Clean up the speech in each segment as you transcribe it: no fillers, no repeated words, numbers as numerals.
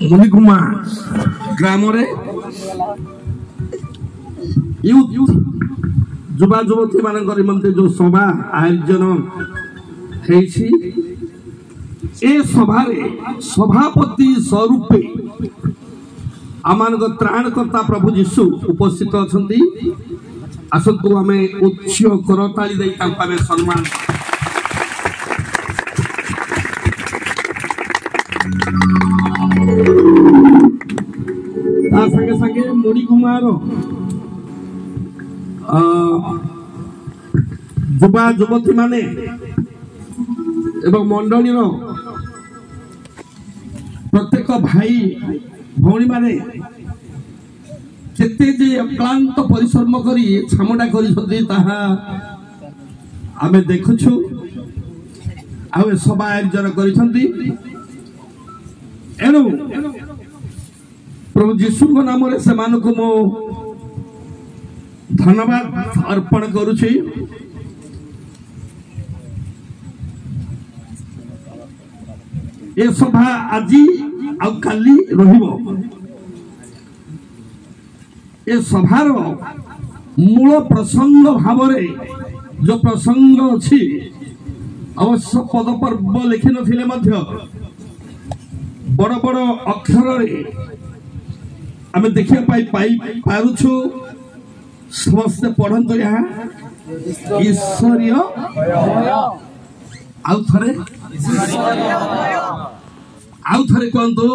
मुनिगुमा ग्राम युवा युवती मान निमंते जो सभा आयोजन सभापति स्वरूपे आम त्राणकर्ता प्रभु जीशु उपस्थित अच्छा आसतु आम उच्च करताली सम्मान संगे संगे मुनिगुमार युवा युवती माने एवं मंडली प्रत्येक भाई भौणी माने केते जे अक्लांत परिश्रम करी छामुडा करी आमे देखुछु आ सभा आयोजन करिसंती एनु प्रभु जीशु नाम से मानक मो धन्यवाद अर्पण करुछि। ए सभा आज आ काली रहिबो ए सभार मूल प्रसंग भाव जो प्रसंग अछि अवश्य पद पर्व लिखि नथिले मध्य बड़ बड़ अक्षर आमे देखिया पाई पारुछु समस्त पढ़ंतु यहाँ ईश्वरीय आउ थरे कहंतु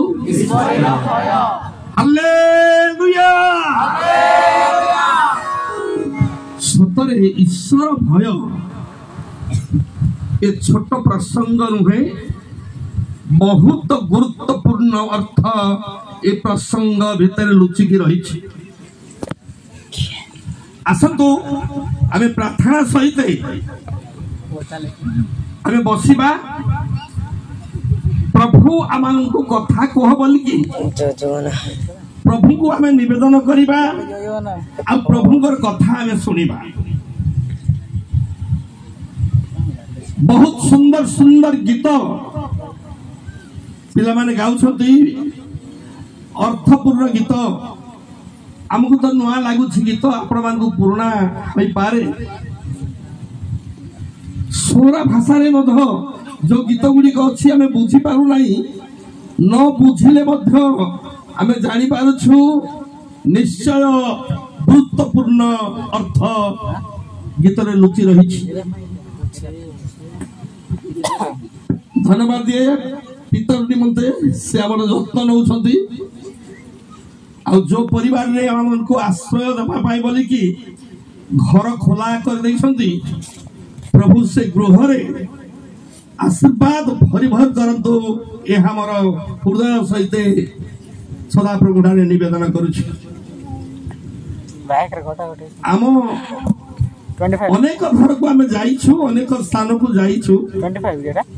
हालेलुया सतरे ईश्वर भय ए छोट प्रसंग नुहे बहुत गुरुत्वपूर्ण अर्थ ए प्रसंग भितर लुचिकी रही। आसतु आमे प्रार्थना सहित आमे बसिबा प्रभु आमको कथा कह बोलिकी प्रभु को आमे निवेदन करिबा आ प्रभुकर कथा आमे सुनिबा। बहुत सुंदर सुंदर गीत पिला माने गाउछथि अर्थपूर्ण गीत आमको तो नुआ लगुच गीत आपण मान पुराणा होई पारे सोरा भाषा रे मध्य जो गीत गुड़िक अच्छी आम बुझी पारु नहीं न बुझिले मध्य आम जानी पारुछु निश्चय गुरुत्वपूर्ण अर्थ गीत रे लुचि रही। धन्यवाद दिए पितर निमंते से आम जत्न नौ आ जो परिवार रे हमको आश्रय दबा पाई बोली कि घर खोला कर देइछंती प्रभु से गृह रे आशीर्वाद भरी भर करंतु ए हमर हृदय सहित सदा प्रभु ठारे निवेदन करूछु। आम अनेक घर को आम जाइछु अनेक स्थान को जाइछु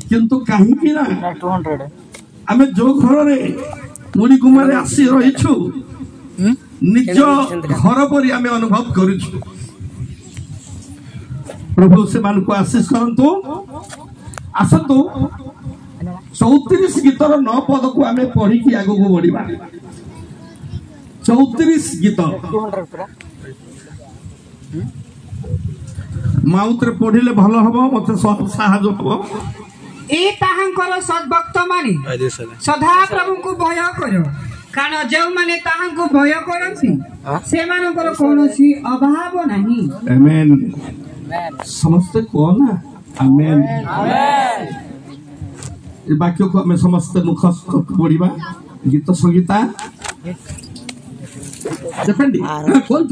किंतु काहे कि ना 200 आम जो घर रे मुनि कुमार आसी रहिछु निज घर पर आम अनुभव करुछु। प्रभु से मान को आशीष करंतु। आसतु 34 गीतर 9 पद को आम पढ़ी कि आगु को बढ़िबा। 34 गीत माउथ रे पढ़िले भलो हबो मते साहाय्य हबो। ए ताहांकर सद्भक्त माने सदा प्रभु को भय करो कारण जो माने ताहांको भय करथि से मानकर कोनोसी अभाव नाही। आमेन समस्त को ना आमेन आमेन ए वाक्य को हमें समस्त मुख पढ़िबा। गीत संगीता देखंडी कोन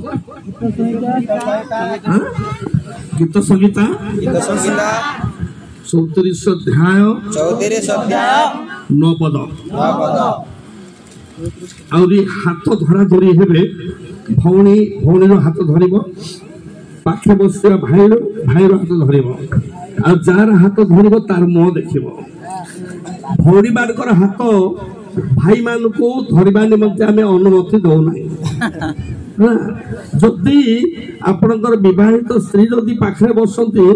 गीत संगीता 34 अध्याय 9 पद आउरी हाथ धरा धरी हेबे भौणी भौणी हाथ धरिबो पाखे बसिया भाईर हाथ धरिबो आ जार हाथ धरिबो तार मुह देखिबो। भौणी बारकर हाथ भाई मान को धरिबा निमंते आमे अनुमति दौ नाही। जदि आपनकर विवाहित स्त्री जदि पाखरे बसंती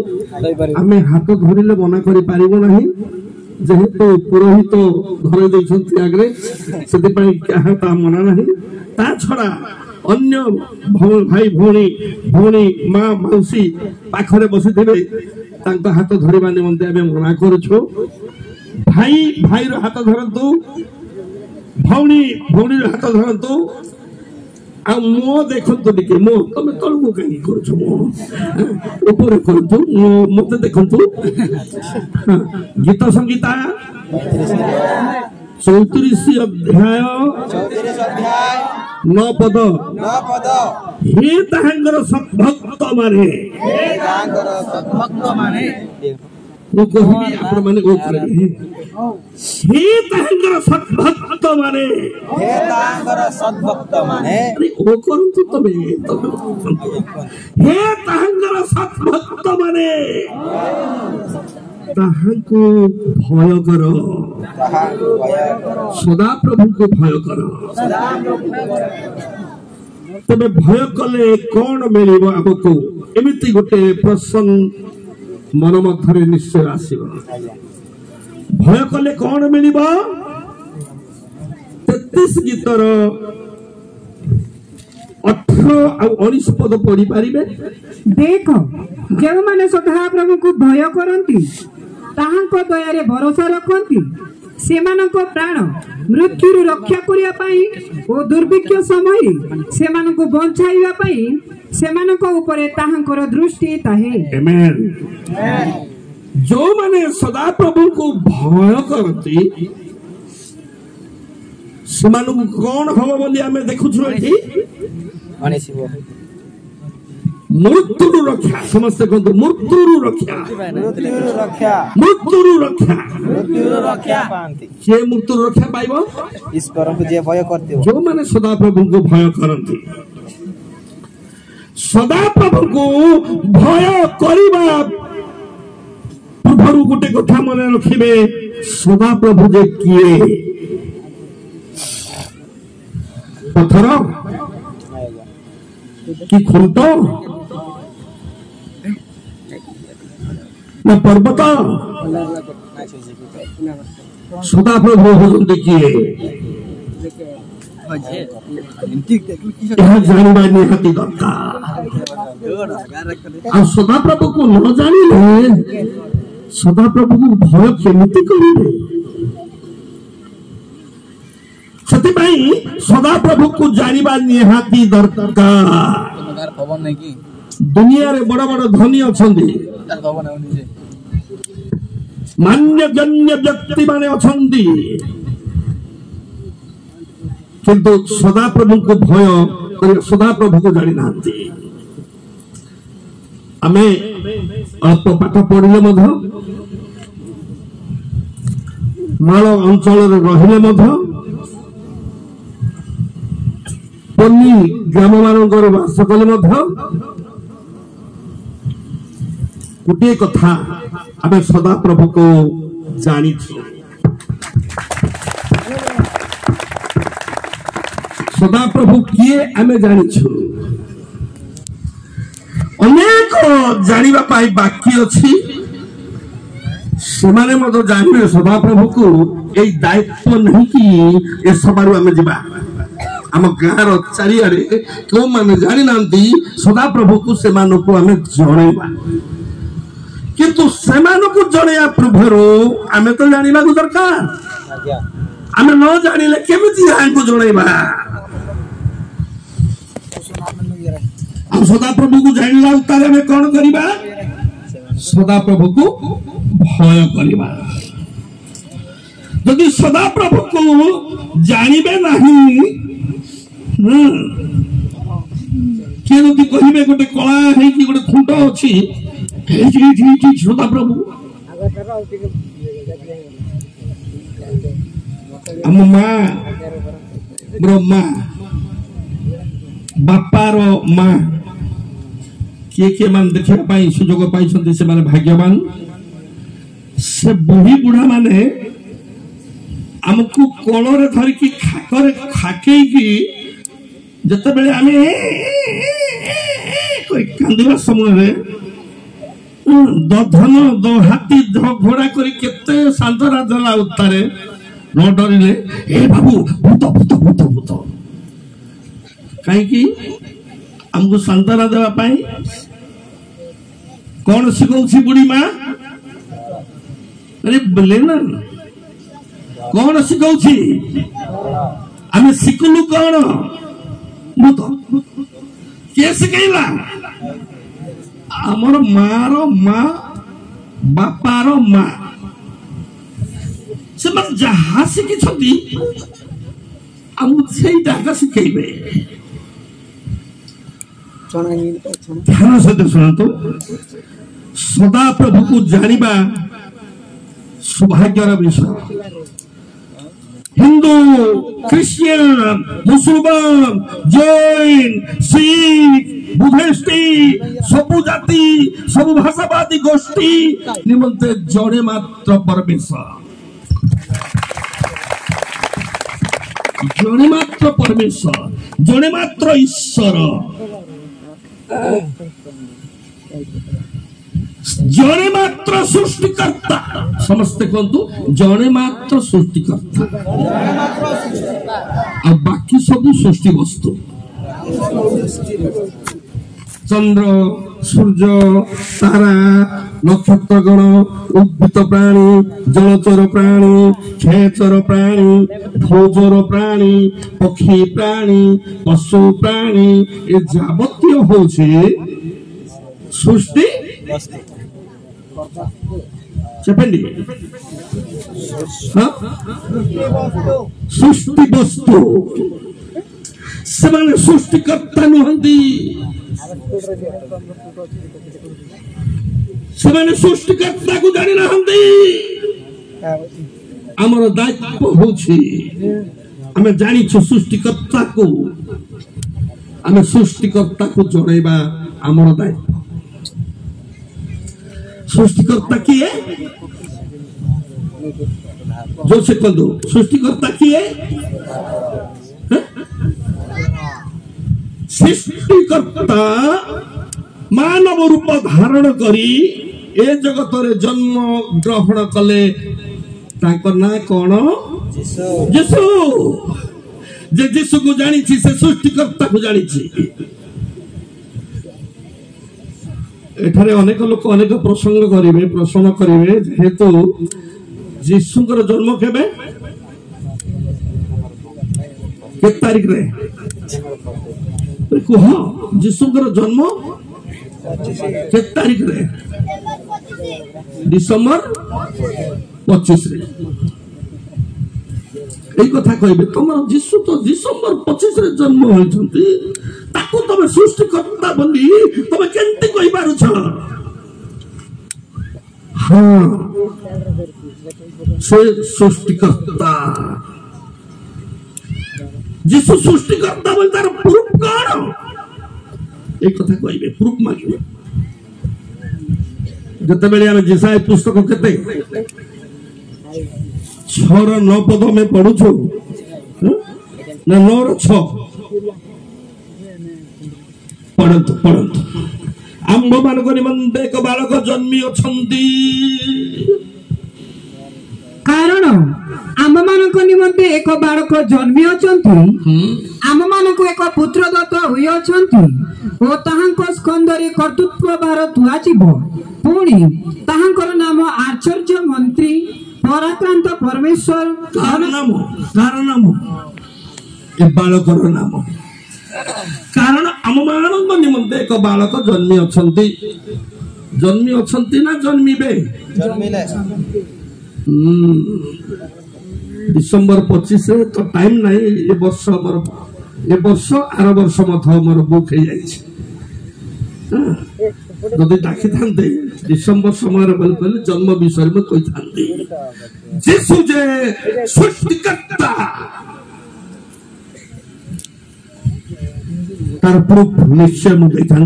आमे हाथ धरिले मना करि पारिबो नाही जेहेतु पुरोहित धरे देइछन्ति आगरे सेति पई क्या ता मना नाही ता छडा अन्य भाई भौणी माँ मौसी पाखरे बसिथिबे तांका हाथ धरिबा निमंते आमे मना करूछु भाई रो हाथ धरंतु भौणी हाथ धरंतु आ मो देखंतु टिके मो तमे तळमु काई करछु मो ऊपर करंतु मते देखंतु गीत संगीता 34 अध्याय 9 पद हे तांगर सद्भक्त माने वो कहबी आपण माने ओ करे हे तांगर सद्भक्त माने अरे ओ करंतु तमे हे तांगर सद्भक्त माने ताहांको भय कर सदा प्रभु को भय कर तबे भय कले कौन मिलिबो आमको एमिति गोटे प्रश्न मन मध्य निश्चय आसीबो भय कले कौन मिलिबो 33 गीतर 18 और 19 पद पढ़ी पारिबे देख जो माने सदा प्रभु को भय करंती ताहांको दयारे भरोसा रखंती सेमानको प्राण मृत्यु रक्षा करिया पाई ओ दुर्भिक्ष समय सेमानको बंचाइबा पाई सेमानको ऊपर ताहांकर दृष्टि ताहे आमेन जो माने सदा प्रभु को भय करती सेमानको कोन हबो बोली हमें देखुछु एठी मृत्यु रक्षा समस्त कहते मृत्यु रक्षा से मृत्यु रक्षा पाइबो ईश्वर को जे भय करते जो माने सदा प्रभु को भय करंती सदा प्रभु को भय करिबा पूर्वरु गोटे कथा मन रखिबे सदा प्रभु जे किए पत्थर कि खुंट ना पर्वत सदा प्रभु होते किए जानवा निहाती दरकार सदा प्रभु को न जानिले सदा प्रभु को भय केमिति करिवे सदा प्रभु को जानिबा निहाती दरकार दुनिया रे बड़ बड़ धनी अछंदी मान्य गण्य व्यक्ति माने अछंदी किंतु सदा प्रभु को भय सदा प्रभु को जानि नांती आमे अल्प पाठ पढ़िले मध्य माल अंचल रे रहिले मध्य पन्नी ग्राम मानकर बास कले गोटे कथा आम सदा प्रभु को जानी सदा प्रभु किए आम जानी अनेक जानिबा पाई बाकी अच्छी सेमाने मतो जानिबे सदा प्रभु को एई दायित्व नहीं कि ए सबारु आम जिबा आम गाँव चारिआडे क्यों माने जानी नांती सदा प्रभु को सेमानकु आमे जणैबा किंतु सेमानकु जणैया पूर्वरु आमे तो जानिबा दरकार आमे न जानिले केमिति आंकु जणैबा सदा प्रभु को जानिला उतार आमे कोन करिबा सदा प्रभु को भय करिबा यदि सदा प्रभु को जानिबे नहीं किए जदि कहिबे गोटे कला है कि गोटे खुंट अछि सदा प्रभु आम माँ ब्रह्मा बापार माँ किए किए मान देखा सुजोग पाई से भाग्यवान से बुढ़ी बुढ़ा माने आमको कोलरे धरिकी खाकरे खाकेकी जते बेले आमे कोई कांदिबा समय रे धन हाथी घोड़ा कर केते सांतरा देला उत्तारे न डरिले ए बाबू भूत भूत भूत भूत कहीं हमको सांतरा देवा पाई कौन शिखौची बुढ़ी माँ अरे बोले ना कौन शिखौची आम शिखलु कौन भूत किए शिखेला आमर मार माँ बापार माँ से जहा शिखी आम शिखेबे ध्यान सहित शुणु सदा प्रभु को जानिबा सौभाग्यर विषय हिंदू क्रिश्चियन मुसलमान जैन सिख बुद्धिस्टी सबु जाति सबु भाषावादी गोष्ठी निमंते जड़े मात्र परमेश्वर जड़े मात्र परमेश्वर जड़े मात्र ईश्वर जड़े मात्र सृष्टिकर्ता समस्ते कहतु जड़े मात्र सृष्टिकर्ता आ बाकी सब सृष्टि वस्तु चंद्र सूर्य तारा नक्षत्रगण उद्भिद प्राणी जलचर प्राणी क्षयचर प्राणी भोजर प्राणी पक्षी प्राणी पशु प्राणी ए जावतीय होचे सृष्टि చెప్పండి सृष्टि वस्तु ସେମାନେ ସୃଷ୍ଟିକର୍ତ୍ତା ନୁହନ୍ତି ସେମାନେ ସୃଷ୍ଟିକର୍ତ୍ତାକୁ ଜାଣି ନାହାନ୍ତି ଆମର ଦାୟିତ୍ୱ ହେଉଛି ଆମେ ଜାଣିଛୁ ସୃଷ୍ଟିକର୍ତ୍ତାକୁ ଆମେ ସୃଷ୍ଟିକର୍ତ୍ତାକୁ ଜଣାଇବା ଆମର ଦାୟିତ୍ୱ सृष्टिकर्ता किए जो से कह दो सृष्टिकर्ता किए सृष्टिकर्ता मानव रूप धारण करी ए जगत रे जन्म ग्रहण कले ताकर ना कौन यीशु जे यीशु को जानी छी से सृष्टिकर्ता को जानी छी एठारे अनेक लोक अनेक प्रसंग करेंगे प्रश्न करेंगे जेहेतु जीशुଙ୍କର जन्म केबे के तारीख रे कह जीशुଙ୍କର जन्म के तारीख रे डिसेंबर 25 रे এই কথা কইবে তোমার যিশু তো ডিসেম্বর 25 রে জন্ম হইছন্তি তাকু তুমি সৃষ্টিকর্তা বলি তুমি কেনতে কই পারুছ হ্যাঁ সে সৃষ্টিকর্তা যিশু সৃষ্টিকর্তা বলি তার প্রুফ কর এই কথা কইবে প্রুফ মাগিবে যেতেবেলে আমি যেসাই পুস্তক কেতে 6 ର 9 ପଦ ଆମେ ପଢୁଛୁ ନା 9 ର 6 ପଢନ୍ତୁ ପଢନ୍ତୁ ଆମ୍ଭ ମାନଙ୍କ ନିମନ୍ତେ ଏକ ବାଳକ ଜନ୍ମି ଅଛନ୍ତି କାରଣ ଆମମାନଙ୍କ ନିମନ୍ତେ ଏକ ବାଳକ ଜନ୍ମି ଅଛନ୍ତି ଆମମାନଙ୍କୁ ଏକ ପୁତ୍ର ଦତ୍ତ ହୋଇଅଛନ୍ତି ଓ ତାହାଙ୍କ ସ୍କନ୍ଧରେ କର୍ତ୍ତୃତ୍ୱ ଭାର ତୁଆଯିବ ପୁଣି ତାହାଙ୍କର ନାମ ଆଶ୍ଚର୍ଯ୍ୟ ମନ୍ତ୍ରୀ पराक्रांत परमेश्वर नाम ए बालकर नाम कारण आम मान निमंते एक बालक जन्मी अछंती ना जन्मीबे डिसेंबर 25 रे तो टाइम नहीं ए वर्ष आर वर्ष मोर बुक हो जाए जदि डाकी था डिसेंबर समय जन्म विषय में कही था जीशु जे सृष्टिकर्ता तार प्रूफ निश्चय मुझे था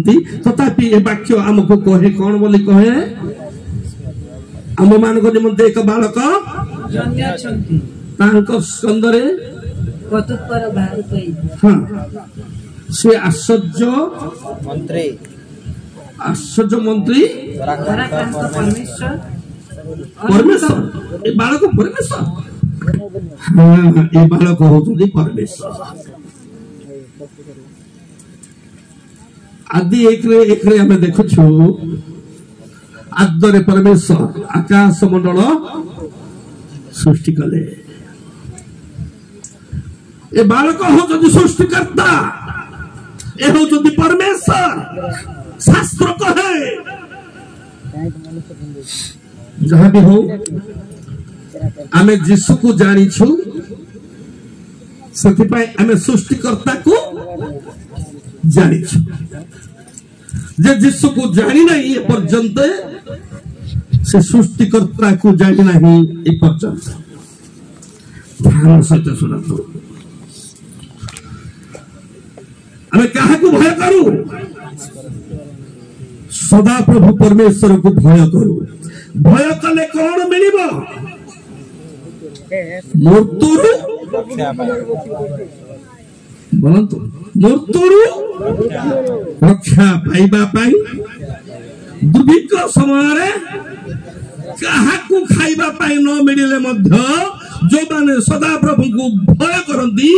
तथापि ए वाक्य आमको कहे कौन बोली कहे आम मान निमंते एक बालक स्कंदरे हाँ से आश्चर्य मंत्री आश्चर्य मंत्री परमेश्वर परमेश्वर ए बालक परमेश्वर हाँ ए बालक होचुंदी परमेश्वर आदि एक रे हमें देखुछु आदरे परमेश्वर आकाश मंडल सृष्टि कले ए बालक होचुंदी सृष्टिकर्ता ए होचुंदी परमेश्वर शास्त्र कहे जहाँ भी हो आमे जीसु को जानिछु ସେଥିପାଇଁ ଆମେ ସୃଷ୍ଟିକର୍ତ୍ତାକୁ ଜାଣିଛୁ ଯେ ଯୀଶୁକୁ ଜାଣି ନାହିଁ ଏ ପର୍ଯ୍ୟନ୍ତ ସେ ସୃଷ୍ଟିକର୍ତ୍ତାକୁ ଜାଣି ନାହିଁ ଏ ପର୍ଯ୍ୟନ୍ତ ଧ୍ୟାନ ସହିତ ଶୁଣନ୍ତୁ ଆମେ କାହାକୁ ଭୟ କରୁ सदा प्रभु परमेश्वर को भय करू भय कले कौन मिलिब मृत्युरु बोलंतु मृत्युरु रक्षा पाइबा पाई दुर्भिक्ष समय रे काहाकू खाइबा पाई न मिलिले मध्य जो माने सदा प्रभु को भय करंती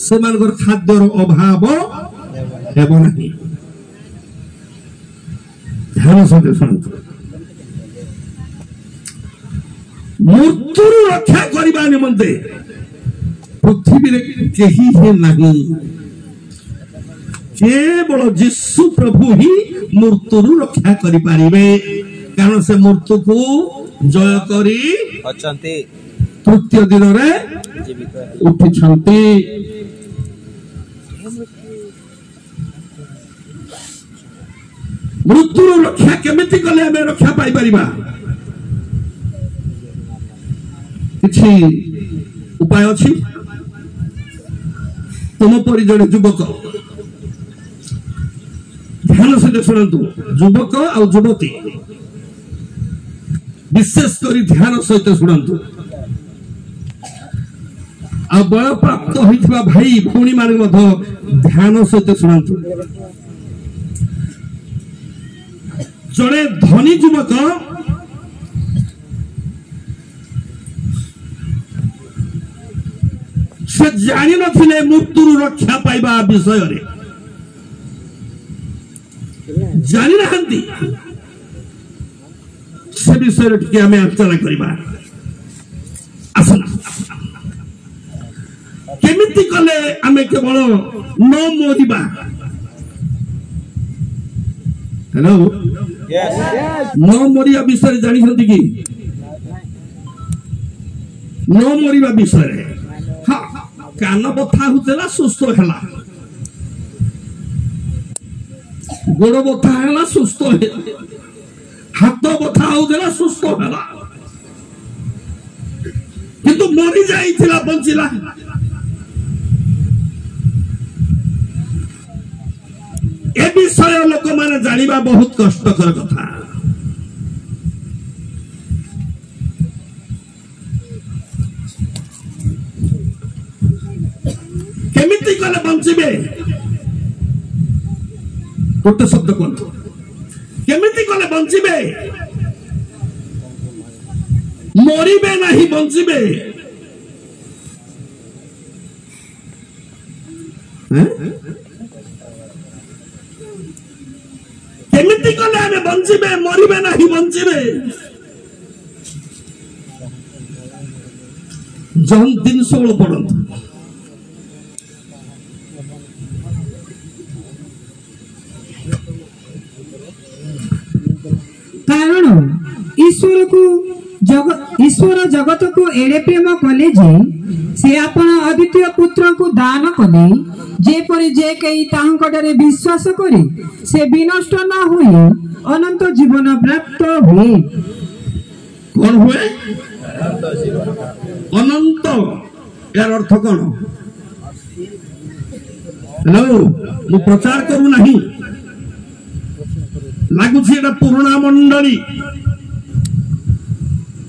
सेमानकर खाद्यर अभाव हेबो नाही ध्यान सहित शुणु मृत्यु रक्षा करने निमंते पृथ्वी कहीं ही नहीं केवल यीशु प्रभु ही मृत्यु रक्षा करि पारिबे कारण से मृत्यु को जय करी तृतीय दिन रे उठी छंती मृत्यु रक्षा केमिति कले हमें रक्षा पाई परिबा किछि उपाय अछि तुम परि जने युवक ध्यान से शुणु युवक और युवती विशेष करी ध्यान सहित शुणु आ बय प्राप्त होइथिबा भाई भौणी माने मध्य ध्यान सहित शुणु जड़े धनी युवक से जानी नथिले मृत्यु रक्षा पाइबा विषय रे जानी नहंती से विषय टिके हमें आलोचना करिबा आसना केमिति कले हमें केवल न मोरिबा हेलो न मरिया विषय जानी कि न मरिया विषय हाँ कान बथा होता सुस्थ है गोड़ बथा है सुस्थ है हाथ बथा होता सुस्थ है किंतु मरी जाइथिला बंचिला ए विषय लोक माने जानिबा बहुत कष्टकर कथा केमिति कले बंचिबे गोटे शब्द कहतु केमिति कले बंचिबे मरिबे नहीं बंचिबे केमिति कले हमें बंचिबे मरिबे नहीं बंचिबे जॉन 3:16 पढ़ंतु कारण ईश्वर जगत को एड़े प्रेम कले जे से आपण अद्वितीय पुत्र को दान कले जेपरि जे कई ताहंकटरे विश्वास करे से विनष्ट न होई अनंत जीवन प्राप्त हुए कौन हुए अनंत यार अर्थ कौन हेलो मु प्रचार करू नहीं लगुच पुराणा मंडली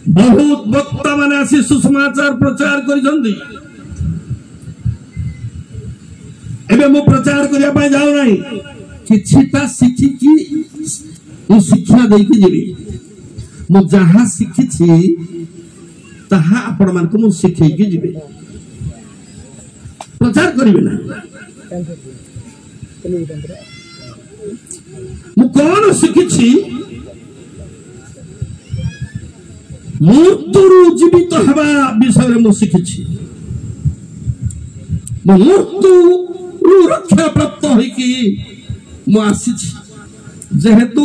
बहुत वक्ता माने आसी सुसमाचार प्रचार करिसंती एबे मु प्रचार करिया पाई जाऊ नाही किछिटा शिखिकी ମୁଁ ଶିକ୍ଷା ଦେଇକି ଯିବି। ମୁଁ ଯାହା ଶିଖିଛି ତାହା ଆପଣମାନଙ୍କୁ ମୁଁ ଶିଖେଇକି ଯିବି, ପ୍ରଚାର କରିବି ନା। ମୁଁ କଣ ଶିଖିଛି? ମୃତ୍ୟୁରୁ ଜୀବିତ ହେବା ବିଷୟରେ ମୁଁ ଶିଖିଛି। ମୁଁ ମୃତ୍ୟୁରୁ ରକ୍ଷା ପ୍ରାପ୍ତ ହୋଇକି ମୁଁ ଆସିଛି। ଯେହେତୁ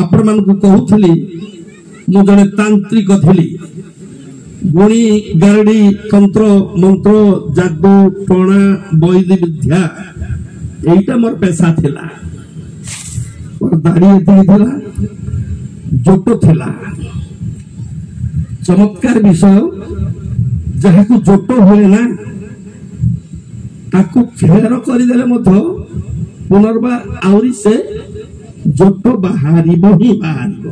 ଆପଣମାନଙ୍କୁ କହୁଥିଲି ମୁଁ ଜଣେ ତାନ୍ତ୍ରିକ ଥିଲି, ଗୁଣି ଗାରଡ଼ି ତନ୍ତ୍ର ମନ୍ତ୍ର ଯାଦୁ ଟଣା ବୈଦ ବିଦ୍ୟା এইটা মোর পেশা ଥିଲା। মোর দাড়ি এତିକି ଥିଲା, জোট ଥିଲା। চমৎকার বিষয়, যাহাକୁ জোট ହୁଏ না ତାକୁ ଫେର କରିଦେଲେ ମଧ୍ୟ ପୁନର୍ବାର ଆହୁରି ସେ ଜୋଟ ବାହାରିବ ହିଁ ବାହାରିବ।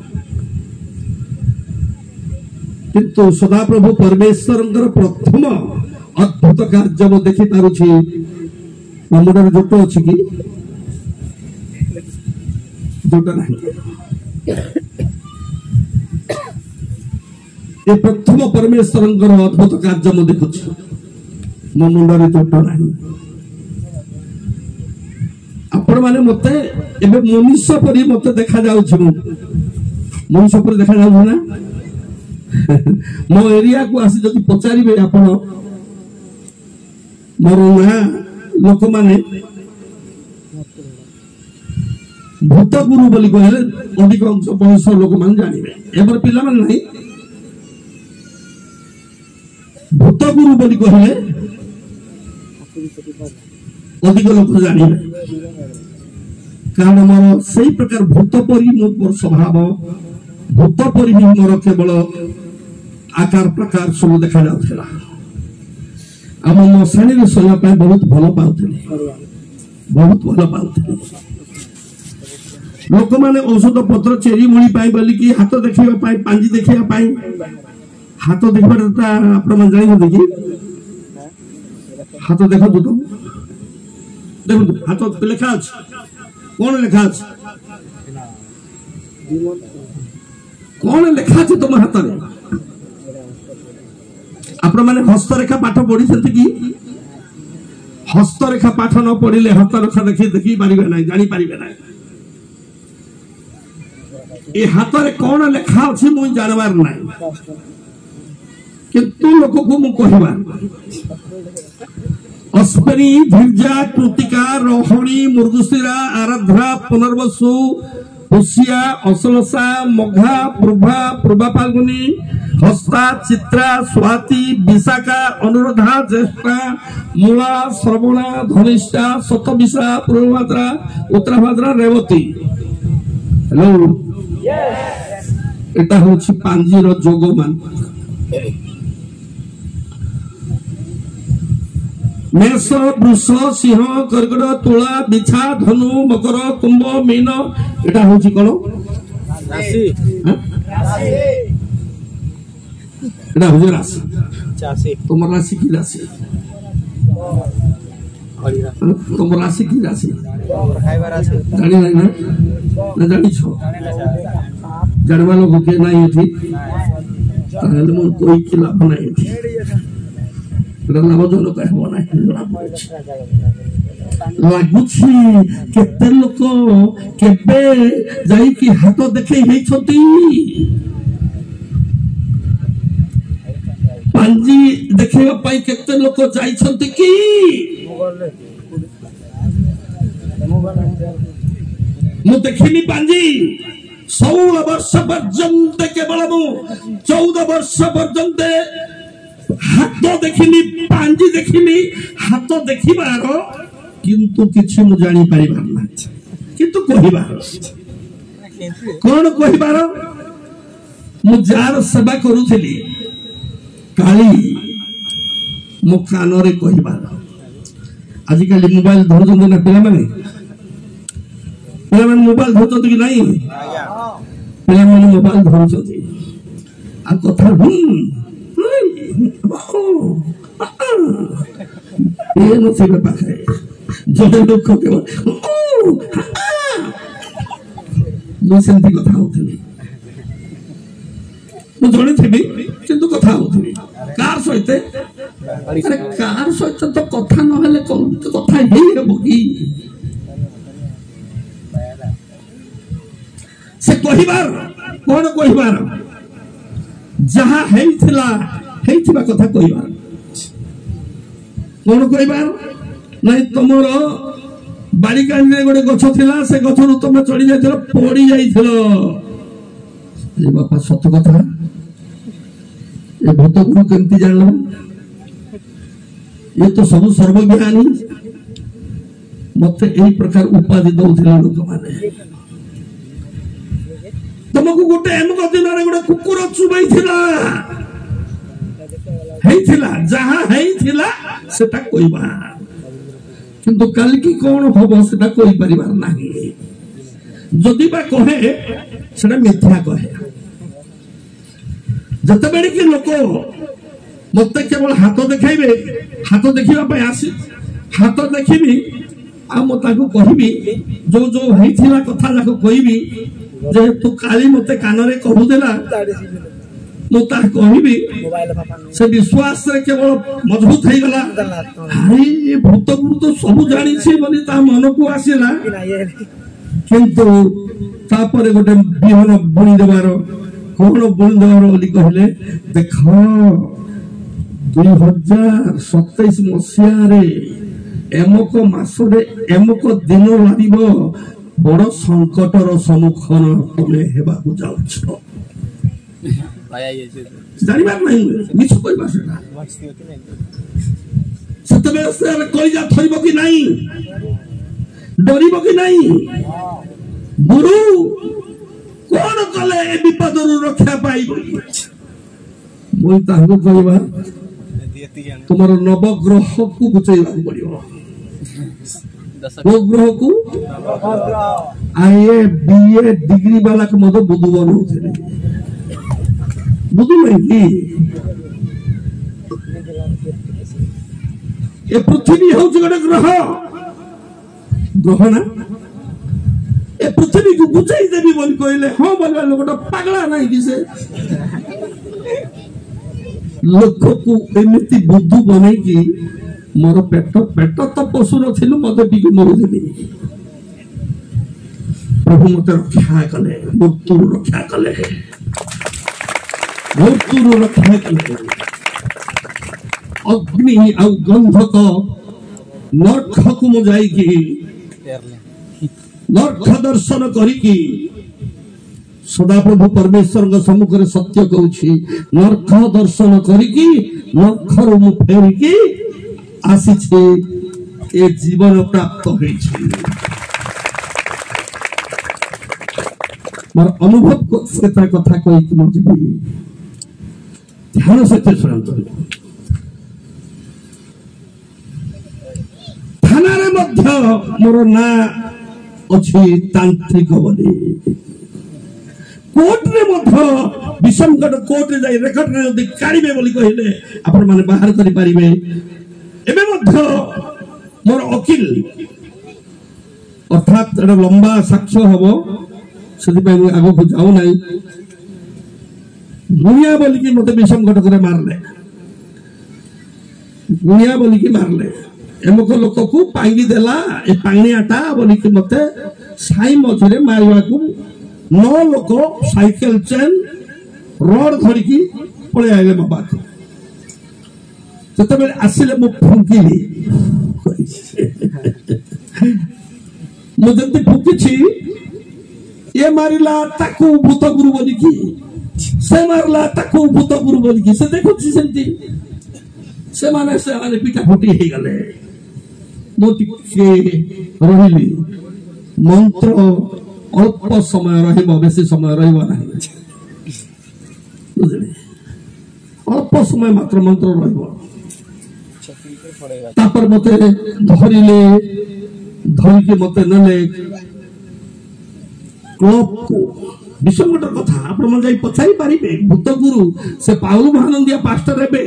କିନ୍ତୁ ସଦାପ୍ରଭୁ ପରମେଶ୍ୱରଙ୍କର ପ୍ରଥମ ଅଦ୍ଭୁତ କାର୍ଯ୍ୟ ମୁଁ ଦେଖିପାରୁଛି। ମୁଣ୍ଡରେ ଜୋଟ ଅଛି କି? ଜୋଟ ନାହିଁ। ଏ ପ୍ରଥମ ପରମେଶ୍ୱରଙ୍କର ଅଦ୍ଭୁତ କାର୍ଯ୍ୟ ମୁଁ ଦେଖୁଛି। ମୋ ମୁଣ୍ଡରେ ଜୋଟ ନାହିଁ। ଆପଣମାନେ ମତେ ଏବେ ମନୁଷ୍ୟ ପରି ମତେ ଦେଖାଯାଉଛି। ମୁଁ ମନୁଷ୍ୟ ପରି ଦେଖାଯାଉଛି ନା? ମୋ ଏରିଆକୁ ଆସି ଯଦି ପଚାରିବେ ଆପଣ ମୋର ନାଁ, ଲୋକମାନେ ଭୂତଗୁରୁ ବୋଲି କହିଲେ ଅଧିକାଂଶ ବୟସ ଲୋକମାନେ ଜାଣିବେ। ଏবার ପିଲାମାନେ ନାହିଁ, ଭୂତଗୁରୁ ବୋଲି କହିଲେ ଅଧିକ ଲୋକ ଜାଣିବେ। କାରଣ ମୋର ସେଇ ପ୍ରକାର ଭୂତ ପରି ମୋର ସ୍ୱଭାବ, ଭୂତ ପରି ହିଁ ମୋର କେବଳ ଆକାର ପ୍ରକାର ସବୁ ଦେଖାଯାଉଥିଲା। ଆମ ମଶାଣିରେ ଶୋଇବା ପାଇଁ ବହୁତ ଭଲ ପାଉଥିଲି, ବହୁତ ଭଲ ପାଉଥିଲି। ଲୋକମାନେ ଔଷଧ ପତ୍ର ଚେରି ମୁଳି ପାଇଁ ବୋଲିକି ହାତ ଦେଖିବା ପାଇଁ, ପାଞ୍ଜି ଦେଖିବା ପାଇଁ, ହାତ ଦେଖିବାଟା ଆପଣମାନେ ଜାଣିଛନ୍ତି କି? ହାତ ଦେଖନ୍ତୁ ତ, ଦେଖନ୍ତୁ ହାତ ଲେଖା ଅଛି। କଣ ଲେଖା ଅଛି? କଣ ଲେଖା ଅଛି ତମ ହାତରେ? ଆପଣମାନେ ହସ୍ତରେଖା ପାଠ ପଢିଛନ୍ତି କି? ହସ୍ତରେଖା ପାଠ ନ ପଢିଲେ ହସ୍ତରେଖା ଦେଖି ପାରିବେ ନାହିଁ, ଜାଣିପାରିବେ ନାହିଁ। ଏ ହାତରେ କଣ ଲେଖା ଅଛି ମୁଁ ଜାଣିବାର ନାହିଁ, କିନ୍ତୁ ଲୋକକୁ ମୁଁ କହିବାର। ଅଶ୍ବିନୀ, ଧୀର୍ଜା, କୃତିକା, ରୋହିଣୀ, ମୃଗଶିରା, ଆରାଧ୍ରା, ପୁନର୍ବସୁ, ପୁଷ୍ୟା, ଅଶ୍ଳେଷା, ମଘା, ପୂର୍ଭା, ପୂର୍ବା ଫାଲ୍ଗୁନୀ, ହସ୍ତା, ଚିତ୍ରା, ସ୍ୱାତି, ବିଶାଖା, ଅନୁରାଧା, ଜ୍ୟେଷ୍ଠା, ମୂଳା, ଶ୍ରବଣା, ଧନିଷ୍ଠା, ଶତବିଶା, ପୂର୍ବଭାଦ୍ରା, ଉତ୍ତରାଭାଦ୍ରା, ରେବତୀ। ହ୍ୟାଲୋ, এটা হচ্ছে পাঞ্জির যোগমান। মেষ, বৃষ, সিংহ, কর্কট, তুলা, বিছা, ধনু, মকর, কুম্ভ, মীন, এটা হচ্ছে কোন রাশি? এটা হচ্ছে রাশি। তোমার রাশি কি রাশি? তোমার রাশি কি রাশি? জানি না, না জানিছ? জানবা লোক কে নাই এটি, তাহলে মোর কই কি লাভ নাই এটি। এটা লাভজনক ହେବ ନାହିଁ। ଲାଗୁଛି କେତେ ଲୋକ କେବେ ଯାଇକି ହାତ ଦେଖେଇ ହେଇଛନ୍ତି? ପାଞ୍ଜି ଦେଖେଇବା ପାଇଁ କେତେ ଲୋକ ଯାଇଛନ୍ତି କି? ମୁଁ ଦେଖିନି ପାଞ୍ଜି। 16 ବର୍ଷ ପର୍ଯ୍ୟନ୍ତ କେବଳ ମୁଁ 14 ବର୍ଷ ପର୍ଯ୍ୟନ୍ତ ହାତ ଦେଖିନି, ପାଞ୍ଜି ଦେଖିନି। ହାତ ଦେଖିବାର କିନ୍ତୁ କିଛି ମୁଁ ଜାଣିପାରିବାର ନାହିଁ, କିନ୍ତୁ କହିବାର। କଣ କହିବାର? ମୁଁ ଯାହାର ସେବା କରୁଥିଲି କାଳି ମୋ କାନରେ କହିବାର। ଆଜିକାଲି ମୋବାଇଲ ଧରୁଛନ୍ତି ନା ପିଲାମାନେ? ପିଲାମାନେ ମୋବାଇଲ ଧରୁଛନ୍ତି କି ନାହିଁ? ପିଲାମାନେ ମୋବାଇଲ ଧରୁଛନ୍ତି ଆଉ କଥା ନଥିବେ ପାଖରେ। ଜଣେ ଲୋକ କେବଳ मुझे कथा होती जड़े थी किंतु कथा होती कार सहित अरे कार सहित तो कथा नहेले कथा ही हेबो कि से कहिबार कोन कहिबार जहा हेइथिबा कथा कहिबार कोन कहिबार नहीं तुमर बाड़ीकांडी गोटे गछ थिला से गछ रु तुम चढ़ी जाइथिल पड़ी जाइथिल ए बापा सत कथा ए भूत गुरु केमती जानल ये तो सब सर्वज्ञानी मत यही प्रकार उपाधि दौथिले लोक माने तुमको गोटे एमक दिन गोटे कुकुर चुबाई जहा सेटा कहबा किंतु काल की कौन हम सेटा कहि परिबार नाही जदि बा कहे सेटा मिथ्या कहे जते बेले कि लोक मत केवल हाथ देखाइबे हाथ देखा आसी हाथ देखी आ कहबी जो जो होइथिला कथा जाको कहबी जे तू काली मते कानरे कहूदेला मुता कहबी से विश्वास रे केवल मजबूत हो गला हाय भूत गुरु तो सब जानी छी बोली ता मन को आसीला किंतु तापर गोटे बिहन बुणी देबार कौन बुणी देबार बोली कहले देख 2027 मसीह एमक मासरे एमक दिन लागिब बड़ संकटर सम्मुखीन तुमे हेबाकु जाउछ जानिबार नहीं मिछ कहबा सेटा सेतबे कलिजा थरिबो कि नहीं डरिबो कि नहीं गुरु कौन कले ए विपदरु रक्षा पाइबो मोई ताहु कहबा तुमर नवग्रह को बुझाइबा पड़िबो नवग्रह को आईए बीए डिग्री वाला के मत बुद्धू बनौथिले बुद्धू नहीं ए पृथ्वी हूँ गोटे ग्रह ग्रह ना ए पृथ्वी को बुझाई देवी बोल कहले हाँ बोलवा लोकटा पागला नहीं कि से लोक को एमती बुद्धू बनई कि मोर पेट पेट तो पशु नथिलु मते टिके मरुदिनी प्रभु मते रक्षा कले मृत्यु रक्षा कले मृत्यु रक्षा कले अग्नि आ गंधक नरक को मु जाई कि नरक दर्शन करिकी सदा प्रभु परमेश्वर सम्मुख सत्य कहूँ नरक दर्शन करिकी नरक मु फेरिकी आसी ए जीवन प्राप्त मोर अनुभव से कथा कही मुझे ध्यान सहित शुणु थाना मोर ना अच्छी तांत्रिक बोली कोर्ट रे विषमगढ़ कोर्ट रे जाई रेकर्ड रे यदि काढिबे बोली कहिले आपण माने बाहर करि परिबे एबे मोर वकील अर्थात एटा लंबा साक्ष्य हबो सेति पय आगो को जाऊ नाही गुनिया बोली कि मते विषमगढ़ करे मारले गुनिया बोली कि मारले एमक लोक को पांगी देला ए पांगनियाटा बोली कि मते साई मझरे मारिबा को 9 लोक साइकेल चेन रोड धरिकी पळे आइले मो पाख जतबे आसिले मो फुंकिली मो जति फुकिछि ये मारिला ताकू भूत गुरु बोली कि से मारला ताकू भूत गुरु बोली कि से देखुछि सेंती से माने पिटा फुटी हे गले मो टिके रहिली मंत्र अल्प समय रहिबो बेसी समय रहिबो नाही बुझले अल्प समय मात्र मंत्र रहिबो तापर मते धरिले धरिके मते नले क्लब को विषमकट कथा आपण जाई पचारि पारिबे भूत गुरु से पाउल महानंदिया पास्टर हेबे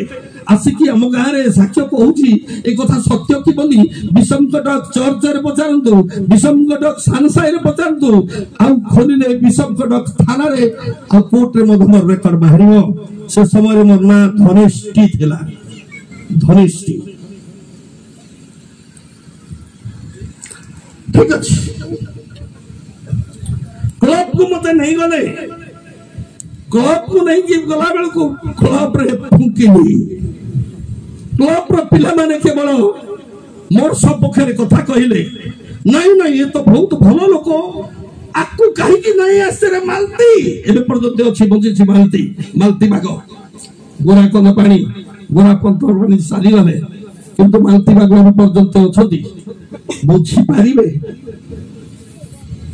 आसिकी आम गाँव में साक्ष्य कहूची ए कथा सत्य कि बोली विषमकटक चर्च रे पचारंतु विषमकटक सानसाई रे पचारंतु आ खोलिले विषमकटक थाना रे आ कोर्ट रे मोर रेकर्ड बाहरिबो से समय मोर ना धनेष्टि थिला धनेष्टि ठीक अछि क्लब को मत नहीं गले क्लब को नहीं कि गला बेल को क्लब रे फुंकिली क्लब रो पिला माने केवल मोर सपक्षरे कथा कहिले नहीं नहीं ये तो बहुत भलो लोक आकु कहीं की नहीं आसे रे मालती एबे पर्यंत अछि बंची मालती मालती बाग गोरा कोन पानी गोरा पंतर पानी सारी गले किंतु मालती बाग पर्यंत अछती बुझी पारिबे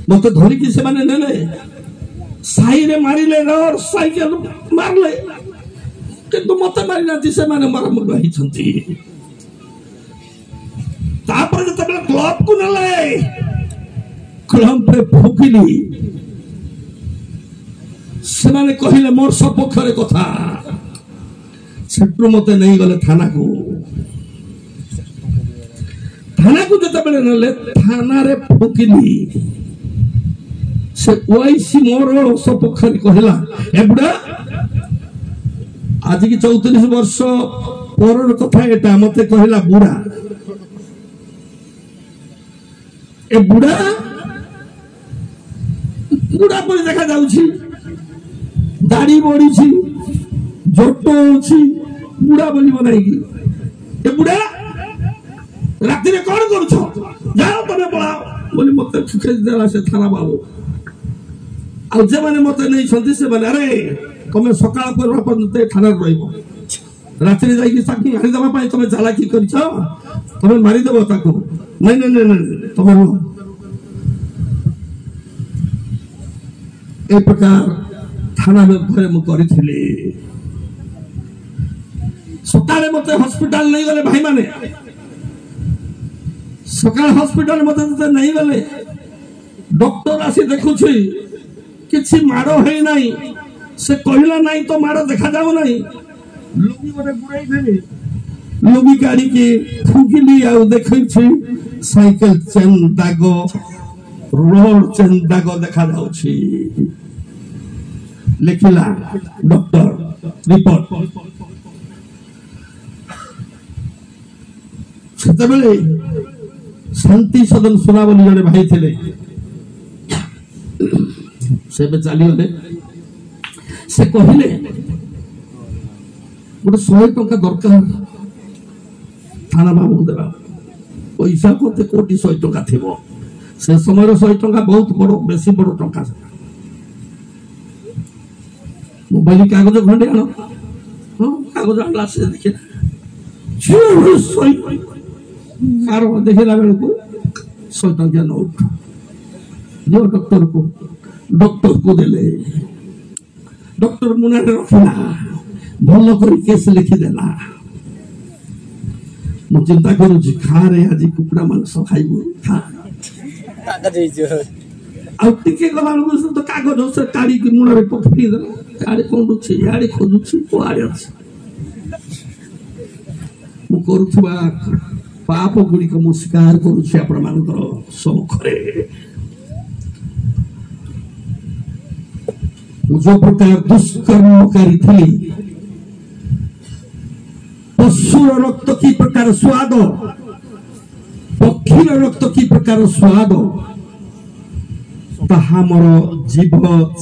मत धरी कि से माने नेले साई रे मारिले और साइकेल मारले किंतु मत मारि नाती से माने मार मुर रही छंती तापर जब क्लब को नले क्लब पे फुकिली से माने कहिले मोर सपक्षरे कथा सेट्रु मते नहीं गले थाना को जब नले थाना रे फुकिली से ओइसी मोर सपक्षरे कहला ए बुढ़ा आज की 34 वर्ष पर कथा एटा मते कहला बुढ़ा ए बुढ़ा बुढ़ा पर देखा जाउछि दाढ़ी बड़ी छी जोटो छी बुढ़ा बोली बनाई की ए बुढ़ा राति रे कोन करू छ जाओ तमे पळाओ बोली मते फुके देला से थाना बाबू आ जे माने मते नहीं छंती से माने अरे तमे सकाळ पर पर्यंत थाना रहइबो राति रे जाई साकी मारी दबा पाई तमे चालाकी करी छ तमे मारी देबो ताको नहीं नहीं नहीं तमे ए प्रकार थाना में भरे मु करी थिले सकाळे मते हॉस्पिटल नहीं गले भाई माने सकाळ हॉस्पिटल मते नहीं गले डॉक्टर आसी देखुछि किछि मारो है नहीं से कहला नहीं तो मारो देखा जाओ नहीं लुगी गोटे गुड़ाई देले लुगी गाड़ी के फुकिली आ देखै छी साइकिल चेन दाग रोड चेन दाग देखा जाउ छी लिखिला डॉक्टर रिपोर्ट सेतबेले शांति सदन सुना बोली जड़े भाई थिले से बे चली गले से कहले गोटे 100 टका दरकार थाना बाबू देबा पैसा कोते कोटी 100 टका थिबो से समय 100 टका बहुत बड़ो बेसी बड़ो टका मोबाइल कागज खंडे आनो हां कागज आला से देखे जो 100 कारो देखला बेल को 100 टका नोट जो डॉक्टर को देले डॉक्टर मुना रखला भलो कर केस लिखि देला मु चिंता करू छी खा रे आज कुकुड़ा मांस खाइबो खा कागज हिजो आ टिके गला लोग तो कागज से काड़ी के मुना रे पकड़ी देला आड़े कोंडु छी आड़े खोजु छी को आड़े अछि मु करूथबा पाप गुडी को मुस्कार करू छी आपण मानकर समखरे जो प्रकार दुष्कर्मकारी थी पशुर रक्त की प्रकार स्वाद पक्षीर रक्त की प्रकार स्वाद ताहा मोर जीव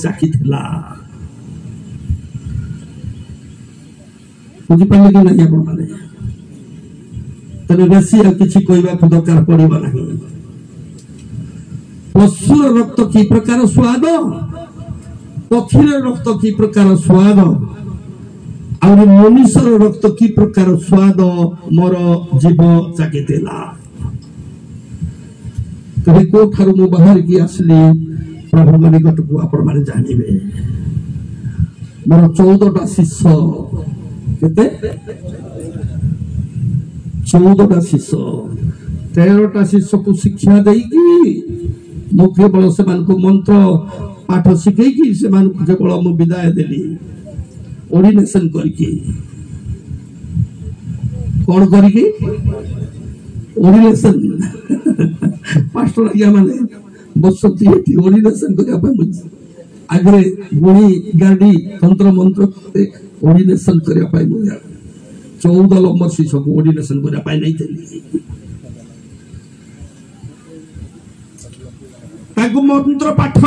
चाकी थिला बुझी पाले कि नहीं आपण माने तने बेसी आ किछि कहबा को दरकार पड़िबो नहीं पशुर रक्त की प्रकार स्वाद पक्षीर रक्त की प्रकार स्वाद और मनुष्यर रक्त की प्रकार स्वाद मोर जीव चाके देला कभी को थारु मु बाहर की असली प्रभु निकट को आपण माने जानिबे मोर 14टा शिष्य केते 14टा शिष्य 13टा शिष्य को शिक्षा देई की मुख्य बल से मान को मंत्र पाठ शिखैकी से केवल मु विदाय देली ऑर्डिनेशन करके कौन करके ऑर्डिनेशन पास्टर आज्ञा माने बसती ऑर्डिनेशन करने आगे गुणी गाड़ी तंत्र मंत्र ऑर्डिनेशन करने 14 नंबर शिशु को ऑर्डिनेशन करने नहीं थे मंत्र पाठ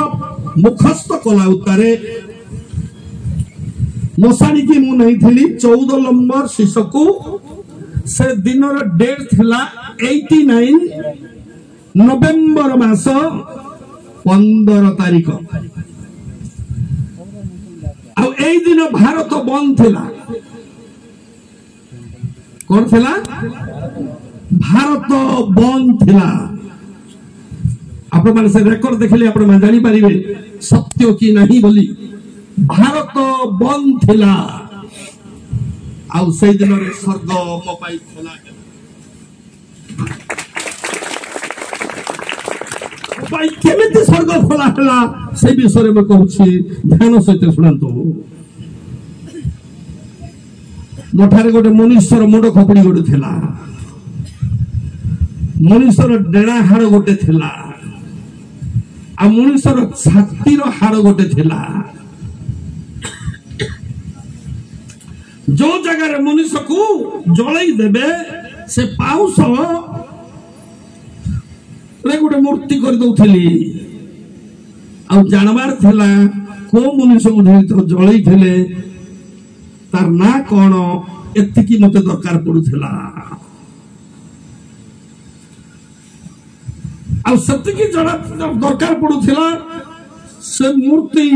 मुखस्त कला उतारे मशाणी की मु नहीं थी 14 नंबर शिशु को से दिन डेट थिला 89 नवेम्बर मास 15 तारीख दिन भारत बंद थिला कौन थिला भारत बंद थिला आपण माने से रेकॉर्ड देखले आपण माने जानि परिबे सत्य की नहीं बोली भारत बंद थिला आउ से दिन रे स्वर्ग मो पाई खोला भाई केमिति स्वर्ग खोला हला से विषय में कहूची ध्यान सहित सुनंतु मोठारे गोटे मनुष्यर मुंड खपड़ी गोटे थिला मनुष्यर डेणा हाड़ गोटे थिला आ मनुष्यर छातीर हाड़ गोटे थिला जो जगह मनुष्य को जलई देबे से पाउस गोटे मूर्ति कर दउथली आ जानबार थिला को मनुष्य को जलई थिले तार ना कौन एतिकी मते दरकार पड़ुथिला आ सतिकी जड़ा दरकार पड़ुथिला से मूर्ति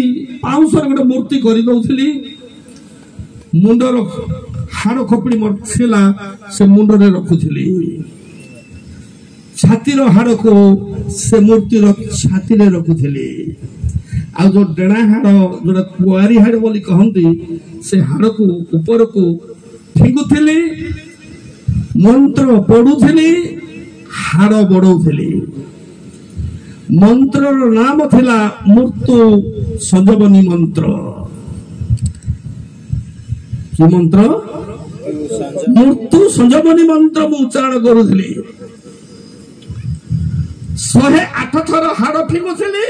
पाउसर गोटे मूर्ति कर दउथली मुंडर हाड़ खोपड़ी मरथिला से मुंडरे रखुथली छातीर हाड़ को से मूर्ति छाती रे रखुथली आ जो डेणा हाड़ जो कुआरी हाड़ बोली कहती से हाड़ को ऊपर को फिंगुथली मंत्र पढ़ुथली हाड़ बड़ौथली मंत्र नाम थिला मृत्यु संजीवनी मंत्र कि मंत्र मृत्यु संजीवनी मंत्र मु उच्चारण करुथली 108 थर हाड़ फिंगुथली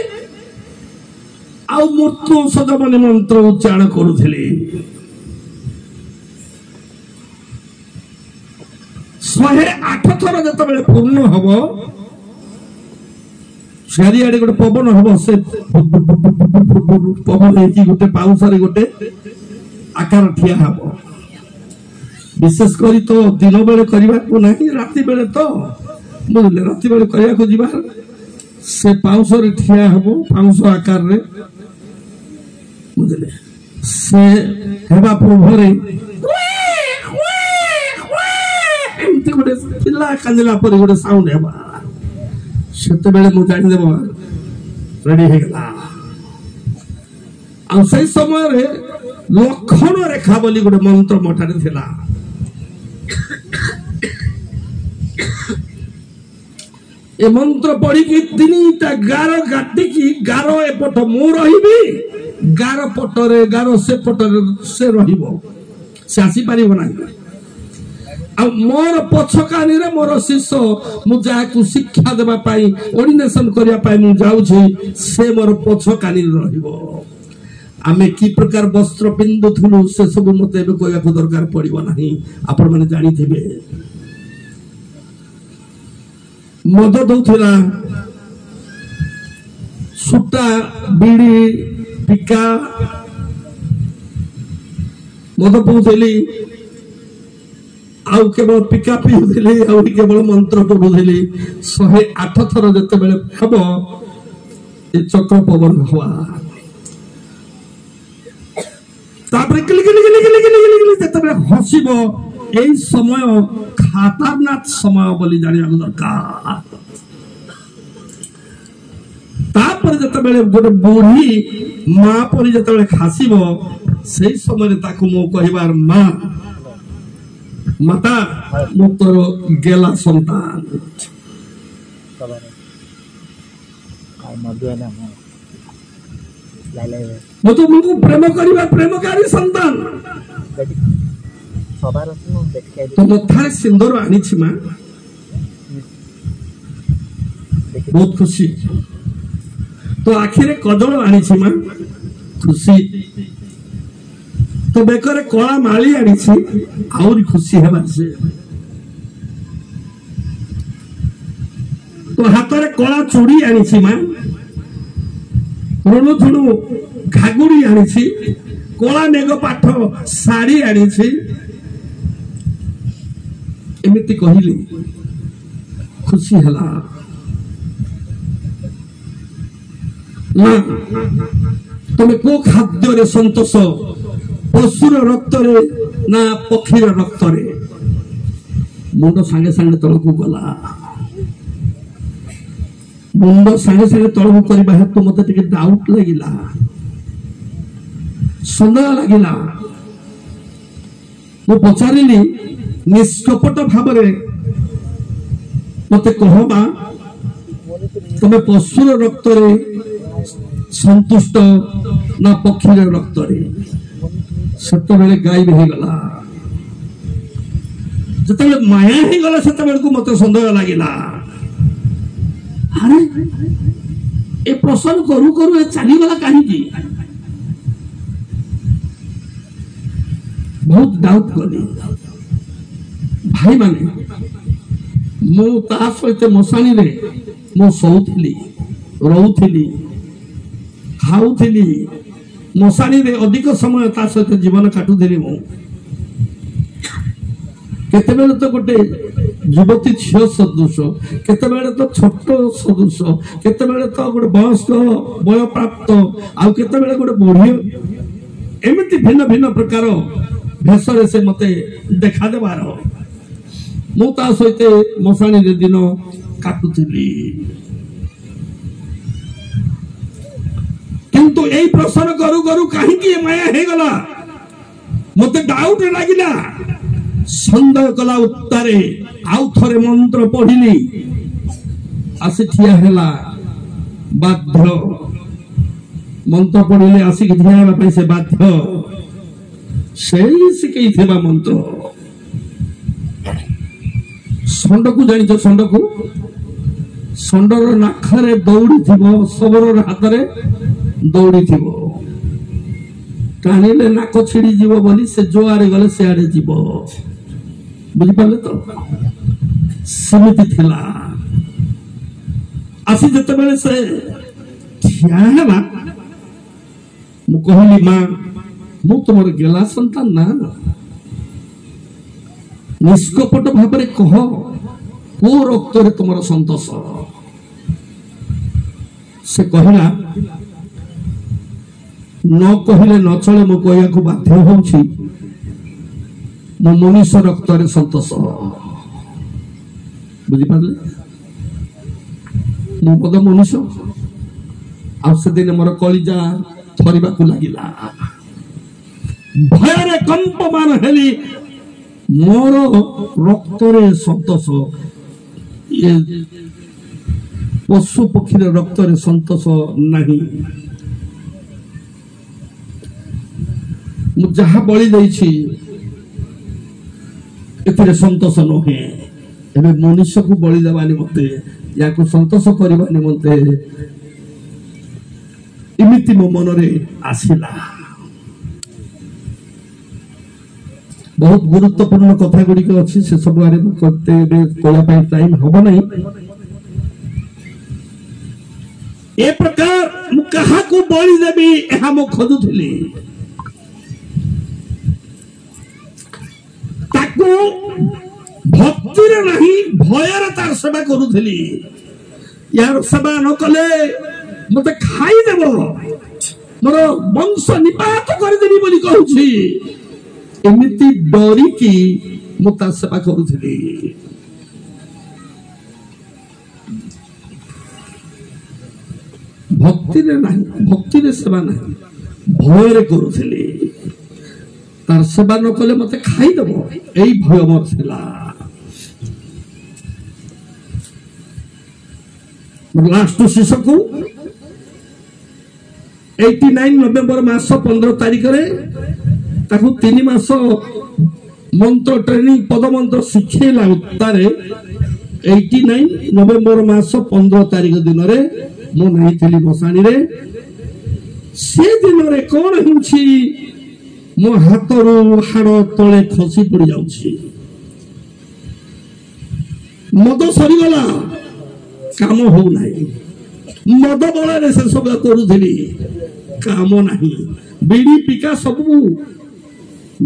आउ मृत्यु संजीवनी मंत्र उच्चारण करुथली 108 थर जत बेले पूर्ण हबो चारिआडे गोटे पवन हबो से पवन हेकी गोटे पाउसरे गोटे आकार ठिया हबो विशेष करी तो दिन बेले करबा को नहीं राति बेले तो बुझले राति बेले करया को जीवा से पाउसरे ठिया हबो पाउस आकार रे बुझले से हेबा प्रभुरे एमती गोटे पिला कांदिला पर गोटे साउंड हेबा सेते बेले मु जानि देबो रेडी हे गला आ सही समय रे लक्षण रेखा बोली गोटे मंत्र मोठारे थिला ए मंत्र पढ़ी कि तीनटा गार गाटी की गार एपट मु रहिबी गार पटरे गार से पटरे से रहिबो से आसी पारिबो नाही आ मोर पछकानी रे मोर शिष्य मु जाकु शिक्षा देबा पाई ऑर्डिनेशन करिया पाई मु जाउ छी से मोर पछकानी रहिबो आमे की प्रकार वस्त्र पिंधुथुलु से सब मते एबे कहया को दरकार पड़िबो नाही आपण माने जानि थिबे मद दउथिला सुटा बीड़ी टिका मद पउथली आउ केवल पिका पिउथली आउ केवल मंत्र पढ़ुथली 108 थर जते बेले हबो ए चक्र पवन हवा तापरे क्लिक जते हसिबो एई समय खतरनाक समय बोली जानिया दरकार तापर जते बेले गोटे बुढ़ी मां परी जते बेले खासिबो सेई समय ताकू मो कहिबार मां माता मो तोर गेला संतान ମୁଁ ତୁମକୁ ପ୍ରେମ କରିବା ପ୍ରେମକାରୀ ସନ୍ତାନ ତ ମଥାରେ ସିନ୍ଦୁର ଆଣିଛି ମା ବହୁତ ଖୁସି ତ ଆଖିରେ କଜଳ ଆଣିଛି ମା ଖୁସି ତ ବେକରେ କଳା ମାଳି ଆଣିଛି ଆହୁରି ଖୁସି ହେବା ସେ ତ ହାତରେ କଳା ଚୁଡ଼ି ଆଣିଛି ମା ଋଣୁ ଝୁଣୁ ଘାଗୁଡ଼ି ଆଣିଛି କଳା ନେଗ ପାଠ ଶାଢ଼ୀ ଆଣିଛି ଏମିତି କହିଲି ଖୁସି ହେଲା ନା ତମେ କୋଉ ଖାଦ୍ୟରେ ସନ୍ତୋଷ ପଶୁର ରକ୍ତରେ ନା ପକ୍ଷୀର ରକ୍ତରେ ମୁଣ୍ଡ ସାଙ୍ଗେ ସାଙ୍ଗେ ତଳକୁ ଗଲା ମୁଣ୍ଡ ସାଙ୍ଗେ ସାଙ୍ଗେ ତଳକୁ କରିବା ହେତୁ ମତେ ଟିକେ ଡାଉଟ ଲାଗିଲା ସନ୍ଦେହ ଲାଗିଲା ମୁଁ ପଚାରିଲି ନିଷ୍କପଟ ଭାବରେ ମତେ କହ ମା ତମେ ପଶୁର ରକ୍ତରେ ସନ୍ତୁଷ୍ଟ ନା ପକ୍ଷୀର ରକ୍ତରେ ସେତେବେଳେ ଗାଇବ ହେଇଗଲା ଯେତେବେଳେ ମାୟା ହେଇଗଲା ସେତେବେଳକୁ ମତେ ସନ୍ଦେହ ଲାଗିଲା ଆରେ ଏ ପ୍ରଶ୍ନ କରୁ କରୁ ଏ ଚାଲିଗଲା କାହିଁକି ବହୁତ ଡାଉଟ କଲି ଭାଇମାନେ ମୁଁ ତା ସହିତ ମଶାଣିରେ ମୁଁ ଶୋଉଥିଲି ରହୁଥିଲି ଖାଉଥିଲି ମଶାଣିରେ ଅଧିକ ସମୟ ତା ସହିତ ଜୀବନ କାଟୁଥିଲି ମୁଁ କେତେବେଳେ ତ ଗୋଟେ ଯୁବତୀ ଝିଅ ସଦୃଶ କେତେବେଳେ ତ ଛୋଟ ସଦୃଶ କେତେବେଳେ ତ ଗୋଟେ ବୟସ୍କ ବୟପ୍ରାପ୍ତ ଆଉ କେତେବେଳେ ଗୋଟେ ବୁଢ଼ୀ ଏମିତି ଭିନ୍ନ ଭିନ୍ନ ପ୍ରକାର ଭେଷରେ ସେ ମତେ ଦେଖାଦେବାର ମୁଁ ତା ସହିତ ମଶାଣିରେ ଦିନ କାଟୁଥିଲି କିନ୍ତୁ ଏଇ ପ୍ରଶ୍ନ କରୁ କରୁ କାହିଁକି ମାୟା ହେଇଗଲା ମତେ ଡାଉଟ ଲାଗିଲା ସନ୍ଦେହ କଲା ଉତ୍ତାରେ ଆଉ ଥରେ ମନ୍ତ୍ର ପଢିଲି ଆସି ଠିଆ ହେଲା ବାଧ୍ୟ ମନ୍ତ୍ର ପଢିଲେ ଆସିକି ଠିଆ ହେବା ପାଇଁ ସେ ବାଧ୍ୟ ସେଇ ଶିଖେଇଥିବା ମନ୍ତ୍ର ଷଣ୍ଡକୁ ଜାଣିଛ ଷଣ୍ଡକୁ ଷଣ୍ଡର ନାଖରେ ଦୌଡ଼ିଥିବ ଶବରର ହାତରେ ଦୌଡ଼ିଥିବ ଟାଣିଲେ ନାକ ଛିଡ଼ିଯିବ ବୋଲି ସେ ଯୋଆଡେ ଗଲେ ସେଆଡେ ଯିବ ବୁଝିପାରିଲେ ତ ସେମିତି ଥିଲା ଆସି ଯେତେବେଳେ ସେ ଠିଆ ହେଲା ମୁଁ କହିଲି ମା ମୁଁ ତୁମର ଗେଲା ସନ୍ତାନ ନା ନିଷ୍କପଟ ଭାବରେ କହ କୋଉ ରକ୍ତରେ ତୁମର ସନ୍ତୋଷ ସେ କହିଲା ନ କହିଲେ ନ ଚଳେ ମୁଁ କହିବାକୁ ବାଧ୍ୟ ହଉଛି ମୁଁ ମଣିଷ ରକ୍ତରେ ସନ୍ତୋଷ ବୁଝିପାରିଲେ ମୁଁ ବୋଧ ମଣିଷ ଆଉ ସେଦିନ ମୋର କଳିଜା ଥରିବାକୁ ଲାଗିଲା ଭୟରେ କମ୍ପମାନ ହେଲି ମୋର ରକ୍ତରେ ସନ୍ତୋଷ ପଶୁ ପକ୍ଷୀର ରକ୍ତରେ ସନ୍ତୋଷ ନାହିଁ ମୁଁ ଯାହା ବଳି ଦେଇଛି ଏଥିରେ ସନ୍ତୋଷ ନୁହେଁ ଏବେ ମନୁଷ୍ୟକୁ ବଳି ଦେବା ନିମନ୍ତେ ୟାକୁ ସନ୍ତୋଷ କରିବା ନିମନ୍ତେ ଏମିତି ମୋ ମନରେ ଆସିଲା ବହୁତ ଗୁରୁତ୍ୱପୂର୍ଣ୍ଣ କଥା ଗୁଡ଼ିକ ଅଛି ସେ ସବୁ ଆଡ଼େ କହିବା ପାଇଁ ଟାଇମ ହବ ନାହିଁ ଏ ପ୍ରକାର ମୁଁ କାହାକୁ ବଳି ଦେବି ଏହା ମୁଁ ଖୋଜୁଥିଲି ତାକୁ ଭକ୍ତିରେ ନାହିଁ ଭୟରେ ତାର ସେବା କରୁଥିଲି ୟାର ସେବା ନ କଲେ ମତେ ଖାଇଦେବ ମୋର ବଂଶ ନିପାତ କରିଦେବି ବୋଲି କହୁଛି ଏମିତି ଡରିକି ମୁଁ ତା ସେବା କରୁଥିଲି ଭକ୍ତିରେ ନାହିଁ ଭକ୍ତିରେ ସେବା ନାହିଁ ଭୟରେ କରୁଥିଲି ତାର ସେବା ନ କଲେ ମତେ ଖାଇଦେବ ଏଇ ଭୟ ମୋର ଥିଲା ଲାଷ୍ଟ ଶେଷକୁ 89 ନଭେମ୍ବର ମାସ 15 ତାରିଖରେ ତାକୁ 3 ମାସ ମନ୍ତ୍ର ଟ୍ରେନିଂ ପଦ ମନ୍ତ୍ର ଶିଖେଇଲା ଉତ୍ତାରେ 89 ନଭେମ୍ବର ମାସ 15 ତାରିଖ ଦିନରେ ମୁଁ ନେଇଥିଲି ମଶାଣିରେ। ସେ ଦିନରେ କଣ ହେଉଛି ମୋ ହାତରୁ ହାଡ଼ ତଳେ ଖସି ପଡି ଯାଉଛି। ମଦ ସରିଗଲା, କାମ ହଉନାହିଁ। ମଦ ବଳରେ ସେ ସବୁ କରୁଥିଲି, କାମ ନାହିଁ। ବିଡି ପିକା ସବୁ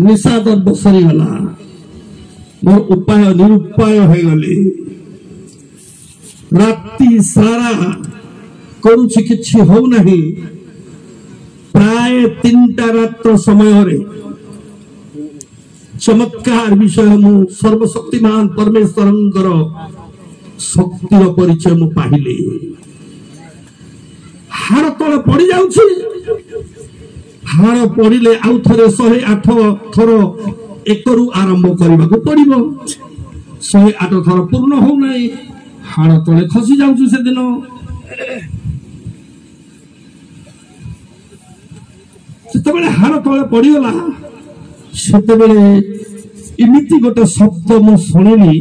ନିଶା ଦ୍ରବ୍ୟ ସରିଗଲା, ମୋର ଉପାୟ ନିରୁପାୟ ହେଇଗଲି। ରାତି ସାରା କରୁଛି, କିଛି ହଉନାହିଁ। ପ୍ରାୟ 3ଟା ରାତ୍ର ସମୟରେ ଚମତ୍କାର ବିଷୟ ମୁଁ ସର୍ବଶକ୍ତିମାନ ପରମେଶ୍ୱରଙ୍କର ଶକ୍ତିର ପରିଚୟ ମୁଁ ପାଇଲି। ହାଡ଼ ତଳେ ପଡି ଯାଉଛି, ହାଡ଼ ପଡିଲେ ଆଉ ଥରେ 108 ଥର ଏକରୁ ଆରମ୍ଭ କରିବାକୁ ପଡିବ। 108 ଥର ପୂର୍ଣ୍ଣ ହଉନାହିଁ, ହାଡ଼ ତଳେ ଖସି ଯାଉଛି। ସେଦିନ ଯେତେବେଳେ ହାଡ଼ ତଳେ ପଡିଗଲା, ସେତେବେଳେ ଏମିତି ଗୋଟେ ଶବ୍ଦ ମୁଁ ଶୁଣିଲି।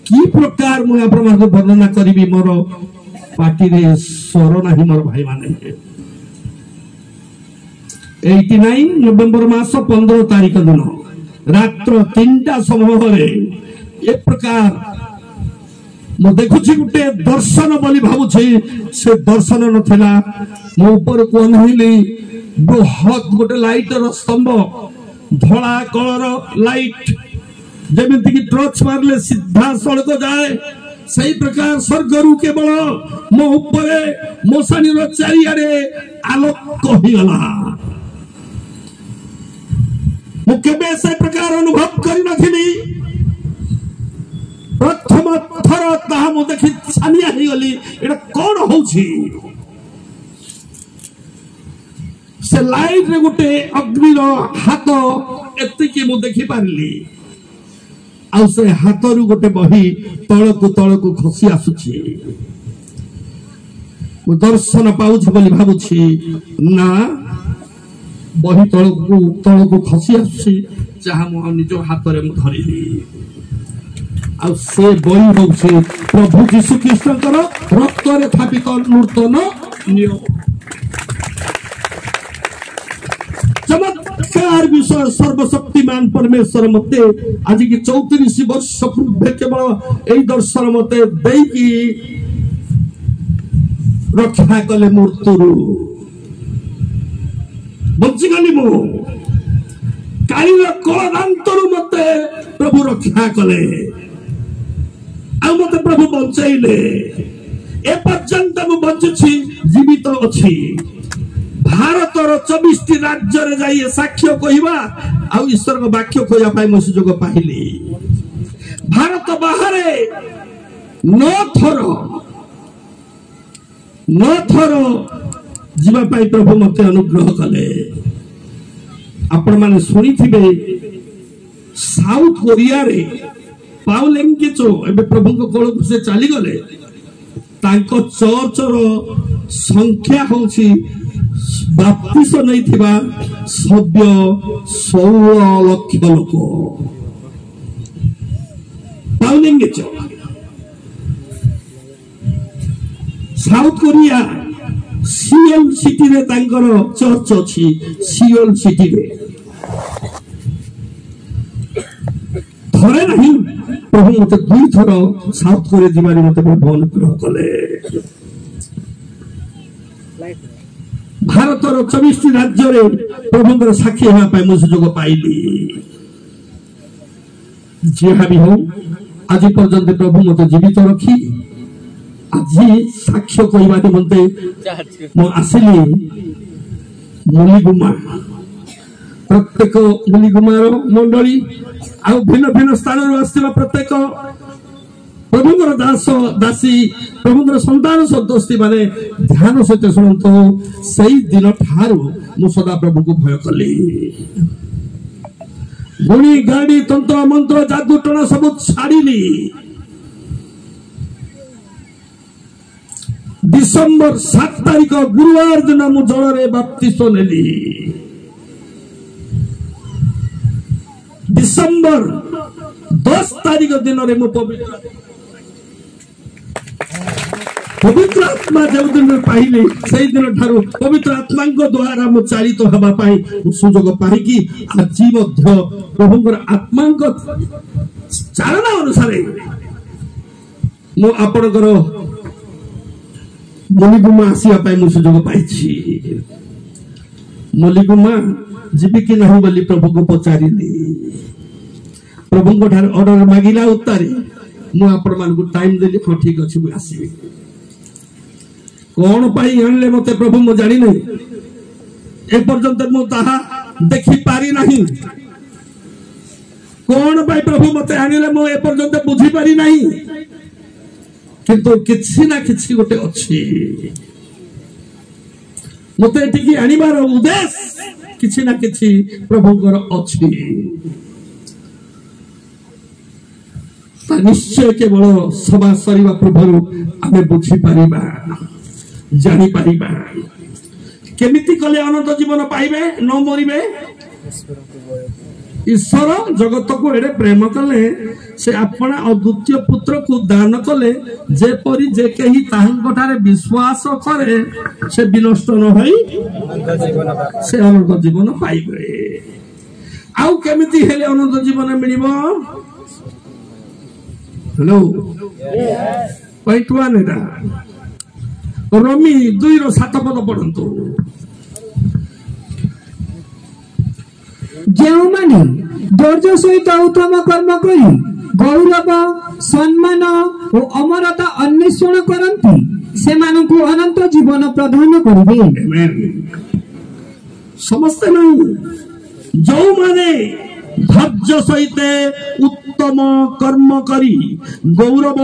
କି ପ୍ରକାର ମୁଁ ଆପଣମାନଙ୍କୁ ବର୍ଣ୍ଣନା କରିବି, ମୋର ପାଟିରେ ସ୍ୱର ନାହିଁ। ମୋର ଭାଇମାନେ, 89 ନଭେମ୍ବର ମାସ 15 ତାରିଖ ଦିନ ରାତ୍ର 3ଟା ସମୟରେ ଏ ପ୍ରକାର ମୁଁ ଦେଖୁଛି, ଗୋଟେ ଦର୍ଶନ ବୋଲି ଭାବୁଛି। ସେ ଦର୍ଶନ ନଥିଲା। ମୁଁ ଉପରକୁ ଅନେଇଲି, ବୃହତ୍ ଗୋଟେ ଲାଇଟର ସ୍ତମ୍ଭ, ଧଳା କଳର ଲାଇଟ, ଯେମିତିକି ଟର୍ଚ୍ଚ ମାରିଲେ ସିଧା ସଳକ ଯାଏ, ସେଇ ପ୍ରକାର ସ୍ୱର୍ଗରୁ କେବଳ ମୋ ଉପରେ ମଶାଣିର ଚାରିଆଡେ ଆଲୋକ ହେଇଗଲା। ମୁଁ କେବେ ସେ ପ୍ରକାର ଅନୁଭବ କରିନଥିଲି। ପ୍ରଥମ ଥର ତାହା ମୁଁ ଦେଖି ଛାନିଆ ହେଇଗଲି, ଏଟା କଣ ହଉଛି? ସେ ଲାଇଟରେ ଗୋଟେ ଅଗ୍ନିର ହାତ, ଏତିକି ମୁଁ ଦେଖିପାରିଲି। ଆଉ ସେ ହାତରୁ ଗୋଟେ ବହି ତଳକୁ ତଳକୁ ଖସି ଆସୁଛି। ମୁଁ ଦର୍ଶନ ପାଉଛି ବୋଲି ଭାବୁଛି, ନା, ବହି ତଳକୁ ତଳକୁ ଖସି ଆସୁଛି, ଯାହା ମୁଁ ନିଜ ହାତରେ ମୁଁ ଧରିଲି। ଆଉ ସେ ବହି ହଉଛି ପ୍ରଭୁ ଯୀଶୁ ଖ୍ରୀଷ୍ଟଙ୍କର ରକ୍ତରେ ଥାପିତ ନୂତନ ନିୟମ। ଚମତ୍କାର ବିଷୟ, ସର୍ବଶକ୍ତିମାନ ପରମେଶ୍ୱର ମତେ ଆଜି କି 34 ବର୍ଷ ପୂର୍ବେ କେବଳ ଏଇ ଦର୍ଶନ ମତେ ଦେଇକି ରକ୍ଷା କଲେ। ମୃତ୍ୟୁରୁ ବଞ୍ଚିଗଲି ମୁଁ। କାଳିର କଳଦାନ୍ତରୁ ମତେ ପ୍ରଭୁ ରକ୍ଷା କଲେ, ଆଉ ମତେ ପ୍ରଭୁ ବଞ୍ଚେଇଲେ। ଏପର୍ଯ୍ୟନ୍ତ ମୁଁ ବଞ୍ଚିଛି, ଜୀବିତ ଅଛି। ଭାରତର 24ଟି ରାଜ୍ୟରେ ଯାଇ ସାକ୍ଷ୍ୟ କହିବା ଆଉ ଈଶ୍ୱରଙ୍କ ବାକ୍ୟ କହିବା ପାଇଁ ମୁଁ ସୁଯୋଗ ପାଇଲି। ଭାରତ ବାହାରେ 9 ଥର ଯିବା ପାଇଁ ପ୍ରଭୁ ମତେ ଅନୁଗ୍ରହ କଲେ। ଆପଣମାନେ ଶୁଣିଥିବେ, ସାଉଥ କୋରିଆରେ ପାଉଲ ଏଙ୍କେଚୋ ଏବେ ପ୍ରଭୁଙ୍କ କୋଳକୁ ସେ ଚାଲିଗଲେ। ତାଙ୍କ ଚର୍ଚ୍ଚର ସଂଖ୍ୟା ହଉଛି ବାପ୍ତିସ ନେଇଥିବା ସଭ୍ୟ 16 ଲକ୍ଷ ଲୋକ। ପାଉଲ ଏଙ୍କେଚୋ ସାଉଥ କୋରିଆ ସିଓଲ ସିଟିରେ ତାଙ୍କର ଚର୍ଚ୍ଚ ଅଛି। ସିଓଲ ସିଟିରେ ଥରେ ନାହିଁ, ପ୍ରଭୁ ମତେ 2 ଥର ସାଉଥ କୋରିଆ ଯିବାରେ ମତେ ପ୍ରଭୁ ଅନୁଗ୍ରହ କଲେ। ଭାରତର 24ଟି ରାଜ୍ୟରେ ପ୍ରଭୁଙ୍କର ସାକ୍ଷୀ ହେବା ପାଇଁ ମୁଁ ସୁଯୋଗ ପାଇଲି। ଯାହା ବି ହଉ, ଆଜି ପର୍ଯ୍ୟନ୍ତ ପ୍ରଭୁ ମତେ ଜୀବିତ ରଖି ଆଜି ସାକ୍ଷ୍ୟ କହିବା ନିମନ୍ତେ ମୁଁ ଆସିଲି ମୁଲିଗୁମା। ପ୍ରତ୍ୟେକ ମୁଲିଗୁମାର ମଣ୍ଡଳୀ ଆଉ ଭିନ୍ନ ଭିନ୍ନ ସ୍ଥାନରୁ ଆସିଥିବା ପ୍ରତ୍ୟେକ ପ୍ରଭୁଙ୍କର ଦାସ ଦାସୀ, ପ୍ରଭୁଙ୍କର ସନ୍ତାନ ସଦସ୍ୟ ମାନେ ଧ୍ୟାନ ସହିତ ଶୁଣନ୍ତୁ। ସେଇ ଦିନ ଠାରୁ ମୁଁ ସଦା ପ୍ରଭୁଙ୍କୁ ଭୟ କଲି। ଗୁଣି ଗାଡ଼ି ତନ୍ତ୍ର ମନ୍ତ୍ର ଯାଦୁ ଟଣା ସବୁ ଛାଡ଼ିଲି। डिसेम्बर 7 तारिख गुरुवार दिन मु जल बाप्तिस्म नेली। डिसेम्बर 10 तारिख दिन मु पवित्र आत्मा जो दिन पाइले से दिन ठारू पवित्र आत्मा द्वारा मु चालित हवा पाई सुजोग पाई आज प्रभुंकर आत्मा चालना अनुसार मु आपणकर मलिगुमा आसवाई मु सुजोग पाई। मलिगुमा जीवी कि नहीं बोली प्रभु को पचारि प्रभु ऑर्डर मागिला उत्तारी मुझे टाइम देली हाँ ठीक अच्छे मुझे आसबि कौन पाई आणले मते प्रभु मु जानी नहीं एपर्यंत मु ताहा देखि पारी नहीं कौन पाई प्रभु मते आणले मु एपर्यंत बुझी पारी नहीं किंतु किछि ना किछि गोटे अछि मते एटिकी आनिबार उद्देश्य किछि ना किछि प्रभुଙ୍କର अछि निश्चय केवल सभा सरीवा पूर्व आमे बुझी पारिबा जानी पारिबा केमिति कले अनंत जीवन पाइबे न मरिबे। ईश्वर जगत को एडे प्रेम कले से अपना अद्वितीय पुत्र को दान कले जेपरि जे केही ताहांगठारे विश्वास करे से विनष्ट न होई से अनंत जीवन पाइबे। आउ केमिति हेले अनंत जीवन मिलिबो। हेलो पॉइंट 1 एटा रोमी 2:7 पद पढ़ंतु। जो माने धैर्य सहित उत्तम कर्म करी गौरव सम्मान और अमरता अन्वेषण करती से मानकु अनंत जीवन प्रदान करिबे। आमेन। समस्त नहीं जो माने धैर्य सहित उत्तम कर्म करी गौरव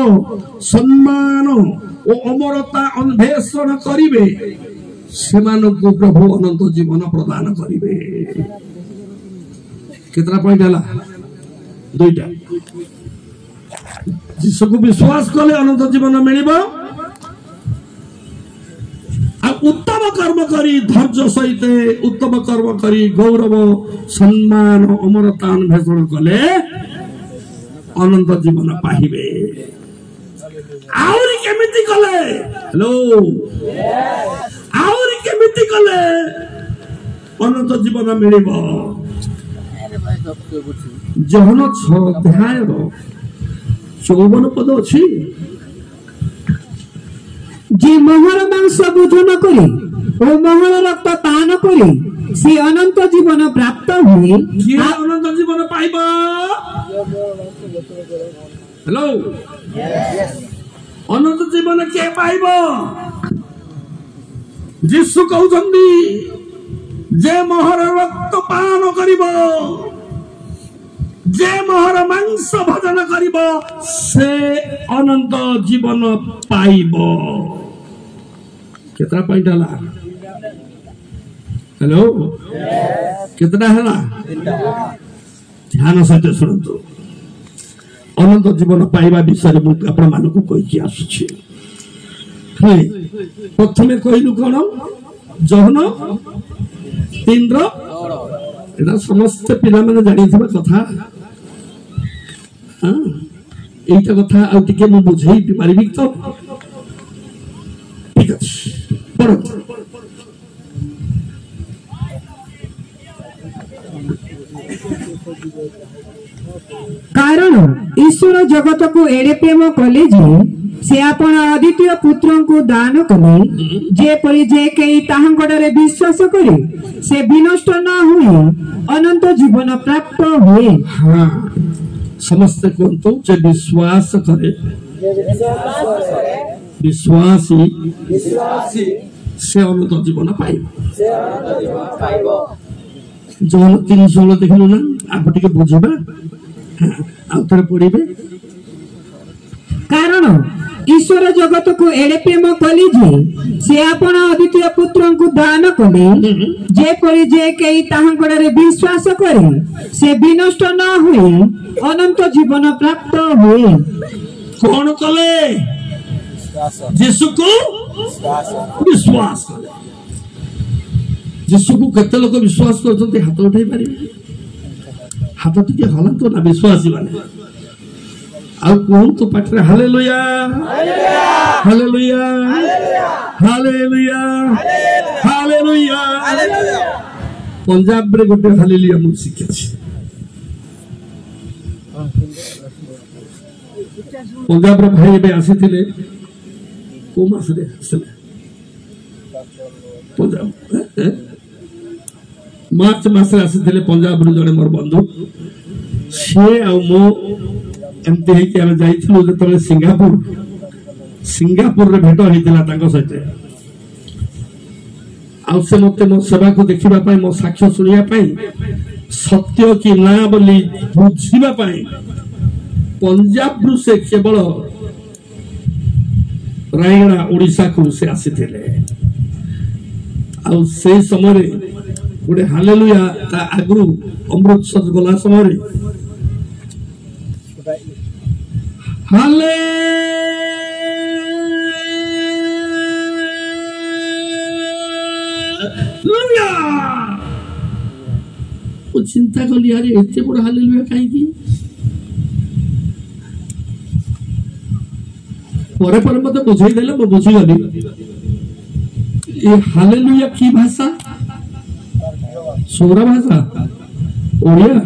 सम्मान और अमरता अन्वेषण करिवे सेमानकु प्रभु अनंत जीवन प्रदान करिवे। कितना पॉइंट है? 2टा। जिसको विश्वास कले अनंत जीवन मिलिबो आ उत्तम कर्म करी धैर्य सहित उत्तम कर्म करी गौरव सम्मान अमरता अन्वेषण कले अनंत जीवन पाहिबे। आउरी केमिति कले? हेलो आउरी केमिति कले अनंत जीवन मिलिबो? जहन 6 अध्याय 54 पद अछि। जे मोहर मांस भोजन करे और मोहर रक्त पान करे से अनंत जीवन प्राप्त हुए। जे अनंत जीवन पाइबो। हेलो अनंत जीवन के पाइबो? यीशु कहउछन्ती जे मोहर रक्त पान करिबो जे मोहर मांस भोजन करिबो से अनंत जीवन पाइबो। कितना पॉइंट हला? हेलो कितना हला? ध्यान सहित सुनतु। अनंत जीवन पाइबा विषय आपण मानकु कहि आसुछि। प्रथमे कहिलु कोन जहन 3 एटा समस्त पिला माने जानि थिबा कथा। এইটা কথা আর টিকে মু বুঝাই পারিবি তো? ঠিক আছে পড়ো। कारण ईश्वर जगत को एड़े प्रेम कले जे से अपन अद्वितीय पुत्र को दान कले जेपरि जे केही ताहांगडरे विश्वास करे से विनष्ट न हुए अनंत जीवन प्राप्त हुए। हाँ समस्त कोंतो जे विश्वास करे विश्वासी से अनंत जीवन पाइबो। जहन 3:16 देखलु ना आप टिके बुझबा आउथरे पढिबे। कारण ईश्वर जगत को एड़े प्रेम कले जे से अपन अद्वितीय पुत्र को दान कले जेपरि जे केही ताहांगडरे विश्वास करे से विनष्ट न हुए अनंत जीवन प्राप्त हुए। कौन कले? यीशु को विश्वास कले यीशु को केते लोक विश्वास करछन्ते हाथ उठाई पारिबे हाथ टिके हलंतो ना विश्वासी माने आ कोन तो पाटरे hallelujah hallelujah hallelujah hallelujah Punjab रे गोटे हालेलुया मु शिखिछि पंजाब रे भाई बे आसीथिले को मास रे आसीले पंजाब मार्च मास रे आसीथिले पंजाब रे जने मोर बंधु से आ मो एमती है कि हम जाइथिलु जतले सिंगापुर रे भेट होइतिला तांको सहित आ से मते मो सेवा को देखिबा पई मो साक्ष्य सुनिया पई सत्य कि ना बोली बुझिबा पई पंजाब रु से केवल रायगड़ा ओडिसा को से आसीथिले आ से समय रे गोटे हालेलुया ता आगु अमृतसर गला समय रे हालेलुया वो चिंता कली यार एते बड़ हालेलुया काई की परे परे मते बुझाई देले मो बुझी गली ये हालेलुया की भाषा सोरा भाषा ओडिया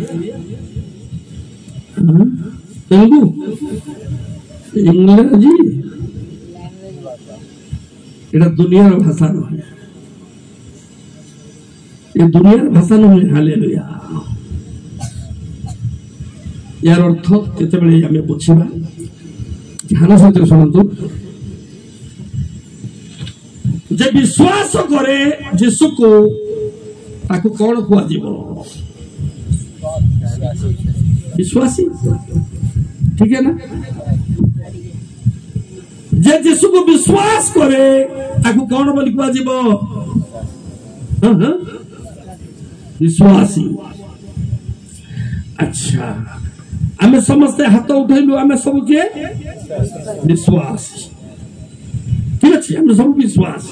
तेलुगु इंग्रजी एटा दुनिया भाषा न ये दुनिया भाषा न हालेलुया यार अर्थ केते बेले आमे बुझिबा ध्यान सहित सुनतु जे विश्वास करे यीशु को ताको कौन कुआ जीव विश्वासी ठीक है ना जे यीशु को विश्वास करे ताको कौन बोली कुआ जीव विश्वासी अच्छा आमे समस्ते हाथ उठैलु आमे सब के विश्वास ठीक अछि आमे सब विश्वास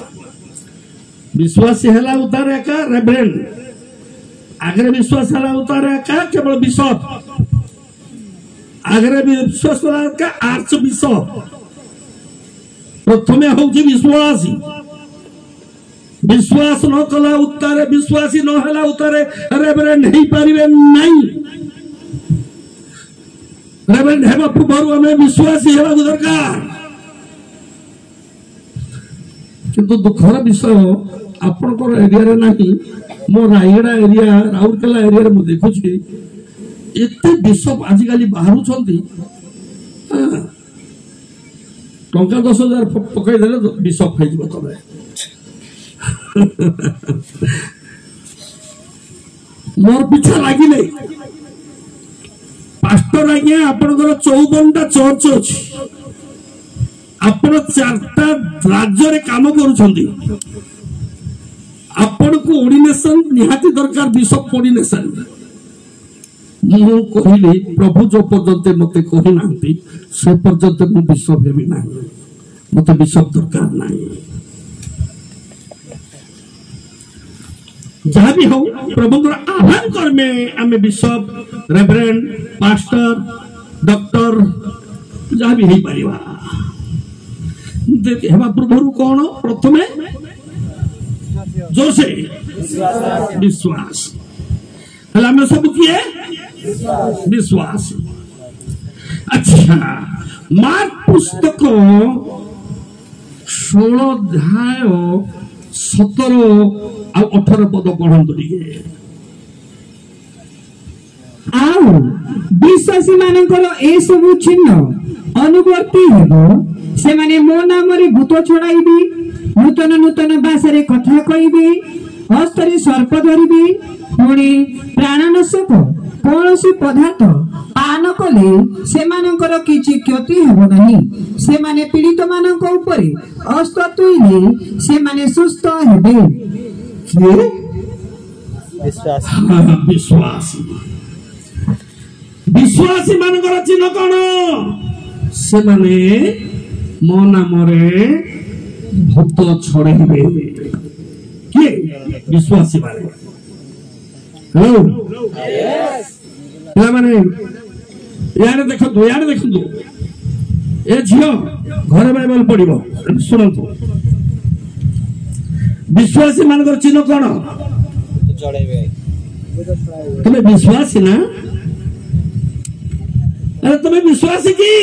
विश्वासी हला उतारे का रेवरेंड आगरे विश्वास हला उतारे का केवल बिशप आगरे विश्वास हला का आर्च बिशप प्रथमे होउची विश्वासी विश्वास न कला उतारे विश्वासी न हला उतारे रेवरेंड नहीं पारिबे नहीं रेवरेंड हेबा पूर्व हमें विश्वासी हेबा दरकार किंतु दुखर विषय आपनकर एरिया रे नाही मो रायगड़ा एरिया राउरकेला एरिया रे मु देखुछि एते बिशप आज काली बाहरु छंती टंका 10,000 पकई देले बिशप खाइ जब तबे मोर पीछा लागी नै पास्टर आज्ञा आपनकर 54टा चर्च अछि आपण 4टा राज्य रे काम करूछंती आपण को ऑर्डिनेशन निहाती दरकार बिशप ऑर्डिनेशन मु कहिली प्रभु जो पर्यंत मते कहि नांती से पर्यंत मु बिशप हेबी ना मते बिशप दरकार नाही जहाँ भी हो प्रभु को आह्वान कर में आमे बिशप रेवरेंड पास्टर डॉक्टर जहाँ भी हेई परिवा देख हेबा प्रभु कोन प्रथमे जो से विश्वास हला में सब किए विश्वास अच्छा मार्क पुस्तक 16 अध्याय 17 और 18 पद पढ़ंतु टिके आउ विश्वासी मानकर ए सब चिन्ह अनुवर्ती हेबो से माने मो नाम रे भूत छड़ाइबी नूतन नूतन भाषा रे कथा कहिबी हस्तरे सर्प धरिबी पुणी प्राणनाशक कौनसी पदार्थ पान कले से मानकर किछि क्षति हेबो नाही से माने पीड़ित मानक ऊपर हस्त तुइले से माने सुस्थ हेबे के विश्वासी विश्वासी मानकर चिन्ह कोन से माने मो नाम रे ଭୂତ ଛଡ଼େଇବେ। କିଏ? ବିଶ୍ୱାସୀ ମାନେ। ହ୍ୟାଲୋ ପିଲାମାନେ, ଇଆଡେ ଦେଖନ୍ତୁ, ଇଆଡେ ଦେଖନ୍ତୁ। ଏ ଝିଅ ଘରେ ବାଇବେଲ ପଢିବ, ଶୁଣନ୍ତୁ। ବିଶ୍ୱାସୀ ମାନଙ୍କର ଚିହ୍ନ କଣ? ତମେ ବିଶ୍ୱାସୀ ନା? ଆରେ ତମେ ବିଶ୍ୱାସୀ କି?